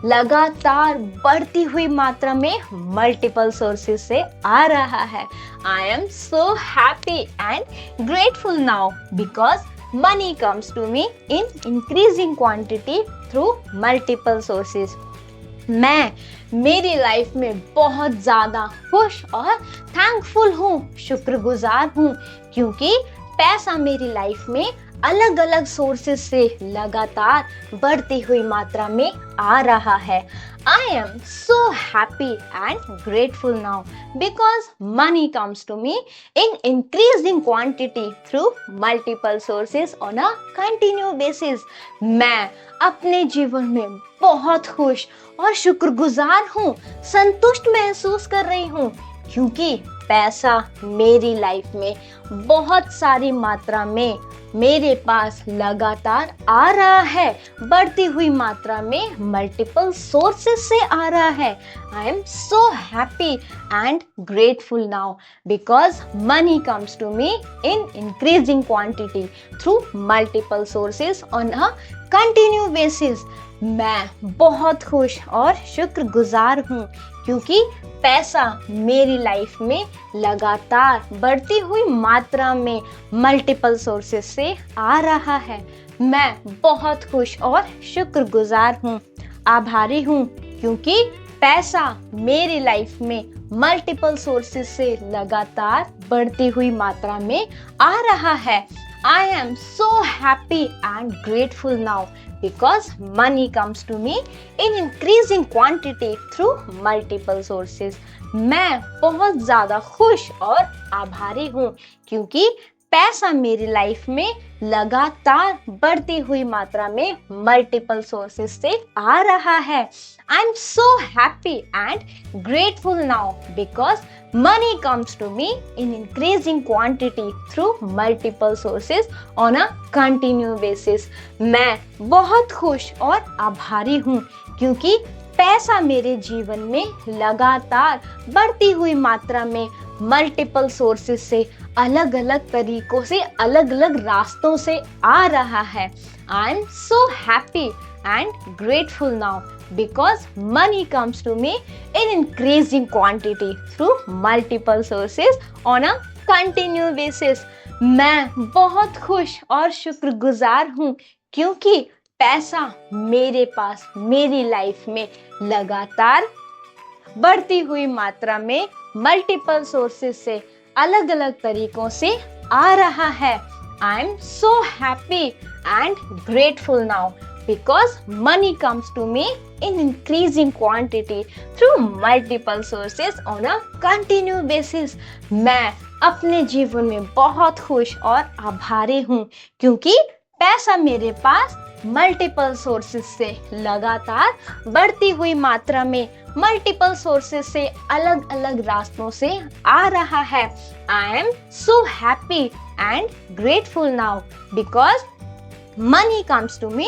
लगातार बढ़ती हुई मात्रा में मल्टीपल सोर्सेस से आ रहा है। I am so happy and grateful now because money comes to me in increasing quantity through multiple sources. मैं मेरी लाइफ में बहुत ज़्यादा खुश और थैंकफुल हूँ, शुक्रगुजार हूँ क्योंकि पैसा मेरी लाइफ में अलग अलग सोर्सेस से लगातार बढ़ती हुई मात्रा में आ रहा है। I am so happy and grateful now because money comes to me in increasing quantity through multiple sources on a continue basis. मैं अपने जीवन में बहुत खुश और शुक्रगुजार हूँ, संतुष्ट महसूस कर रही हूँ क्योंकि पैसा मेरी लाइफ में बहुत सारी मात्रा में मेरे पास लगातार आ रहा है, बढ़ती हुई मात्रा में मल्टीपल सोर्सेस से आ रहा है। I am so happy and grateful now because money comes to me in increasing quantity through multiple sources on a continue basis. मैं बहुत खुश और शुक्रगुजार हूँ क्योंकि पैसा मेरी लाइफ में लगातार बढ़ती हुई मात्रा में मल्टीपल सोर्सेस से आ रहा है। मैं बहुत खुश और शुक्रगुजार हूँ, आभारी हूँ क्योंकि पैसा मेरी लाइफ में मल्टीपल सोर्सेस से लगातार बढ़ती हुई मात्रा में आ रहा है। I am so happy and grateful now because money comes to me in increasing quantity through multiple sources. मैं बहुत ज़्यादा खुश और आभारी हूँ क्योंकि पैसा मेरी लाइफ में लगातार बढ़ती हुई मात्रा में मल्टीपल सोर्सेस से आ रहा है। I am so happy and grateful now because money comes to me in increasing quantity through multiple sources on a continue basis. मैं बहुत खुश और आभारी हूँ क्योंकि पैसा मेरे जीवन में लगातार बढ़ती हुई मात्रा में मल्टीपल सोर्सेस से अलग अलग तरीकों से अलग अलग रास्तों से आ रहा है। I am so happy and grateful now because money comes to me in increasing quantity through multiple sources on a continue basis. मैं बहुत खुश और शुक्रगुजार हूँ क्योंकि पैसा मेरे पास मेरी लाइफ में लगातार बढ़ती हुई मात्रा में मल्टीपल सोर्सेस से अलग अलग तरीकों से आ रहा है। I am so happy and grateful now because money comes to me in increasing quantity through multiple sources on a continue basis. मैं अपने जीवन में बहुत खुश और आभारी हूँ क्योंकि पैसा मेरे पास मल्टीपल सोर्सेस से लगातार बढ़ती हुई मात्रा में मल्टीपल सोर्सेस से अलग अलग रास्तों से आ रहा है। I am so happy and grateful now because money comes to me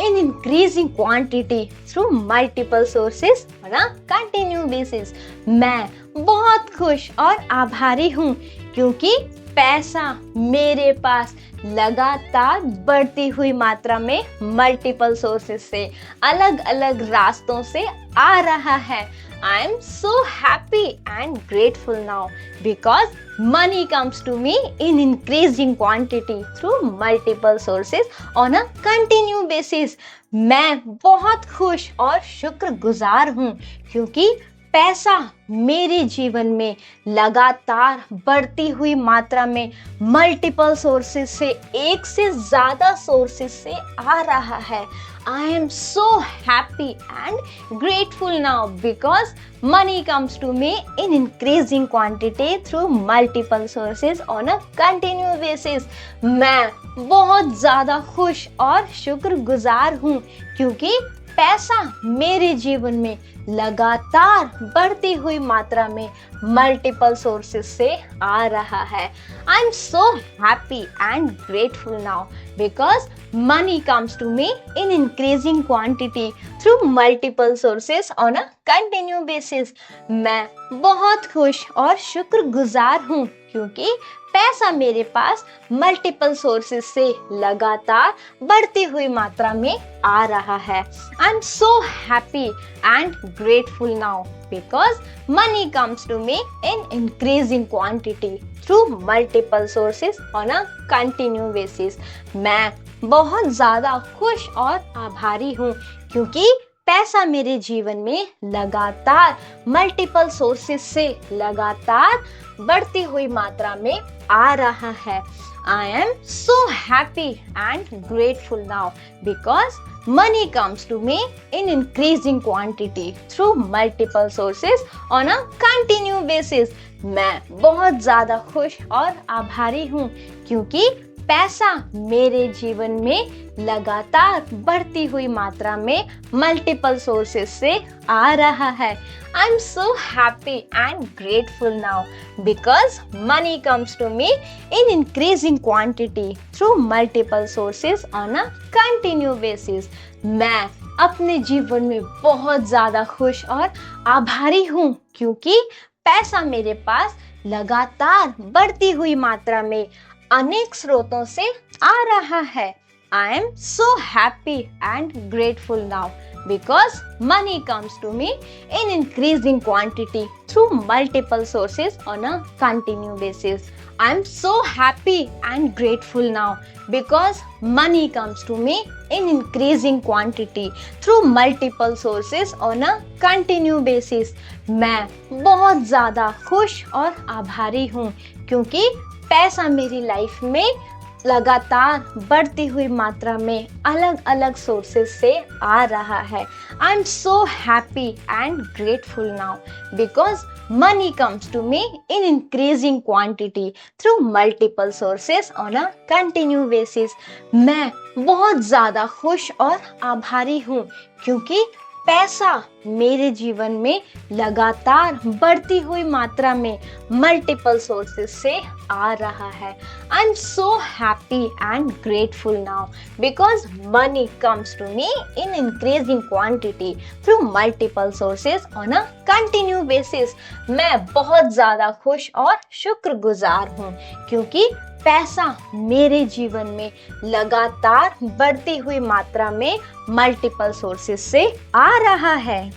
in increasing quantity through multiple sources on a continue basis. मैं बहुत खुश और आभारी हूँ क्योंकि पैसा मेरे पास लगातार बढ़ती हुई मात्रा में मल्टीपल सोर्सेस से अलग अलग रास्तों से आ रहा है। I am so happy and grateful now because money comes to me in increasing quantity through multiple sources on a continue basis. मैं बहुत खुश और शुक्रगुजार हूँ क्योंकि पैसा मेरे जीवन में लगातार बढ़ती हुई मात्रा में मल्टीपल सोर्सेस से एक से ज़्यादा सोर्सेस से आ रहा है। I am so happy and grateful now because money comes to me in increasing quantity through multiple sources on a continue basis. मैं बहुत ज़्यादा खुश और शुक्रगुजार हूँ क्योंकि पैसा मेरे जीवन में लगातार बढ़ती हुई मात्रा में मल्टीपल सोर्सेस से आ रहा है। I am so happy and grateful now because money comes to me in increasing quantity through multiple sources on a continue basis. मैं बहुत खुश और शुक्रगुजार हूँ क्योंकि पैसा मेरे पास मल्टीपल सोर्सेस से लगातार बढ़ती हुई मात्रा में आ रहा है। I am so happy and grateful now because money comes to me in increasing quantity through multiple sources on a continue basis. मैं बहुत ज्यादा खुश और आभारी हूँ क्योंकि पैसा मेरे जीवन में लगातार मल्टीपल सोर्सेस से लगातार बढ़ती हुई मात्रा में आ रहा है। I am so happy and grateful now because money comes to me in increasing quantity through multiple sources on a continue basis. मैं बहुत ज्यादा खुश और आभारी हूँ क्योंकि पैसा मेरे जीवन में लगातार बढ़ती हुई मात्रा में मल्टीपल सोर्सेस से आ रहा है। I am so happy and grateful now because money comes to me in increasing quantity through multiple sources on a continue basis. मैं अपने जीवन में बहुत ज्यादा खुश और आभारी हूँ क्योंकि पैसा मेरे पास लगातार बढ़ती हुई मात्रा में अनेक स्रोतों से आ रहा है। I am so happy and grateful now because money comes to me in increasing quantity through multiple sources on a continue basis. I am so happy and grateful now because money comes to me in increasing quantity through multiple sources on a continue basis. मैं बहुत ज़्यादा खुश और आभारी हूँ क्योंकि पैसा मेरी लाइफ में लगातार बढ़ती हुई मात्रा में अलग अलग सोर्सेस से आ रहा है। I am so happy and grateful now because money comes to me in increasing quantity through multiple sources on a continue basis. मैं बहुत ज़्यादा खुश और आभारी हूँ क्योंकि पैसा मेरे जीवन में लगातार बढ़ती हुई मात्रा में मल्टीपल सोर्सेस से आ रहा है। I am so happy and grateful now because money comes to me in increasing quantity through multiple sources on a continue basis. मैं बहुत ज़्यादा खुश और शुक्रगुजार हूँ क्योंकि पैसा मेरे जीवन में लगातार बढ़ती हुई मात्रा में मल्टीपल सोर्सेस से आ रहा है।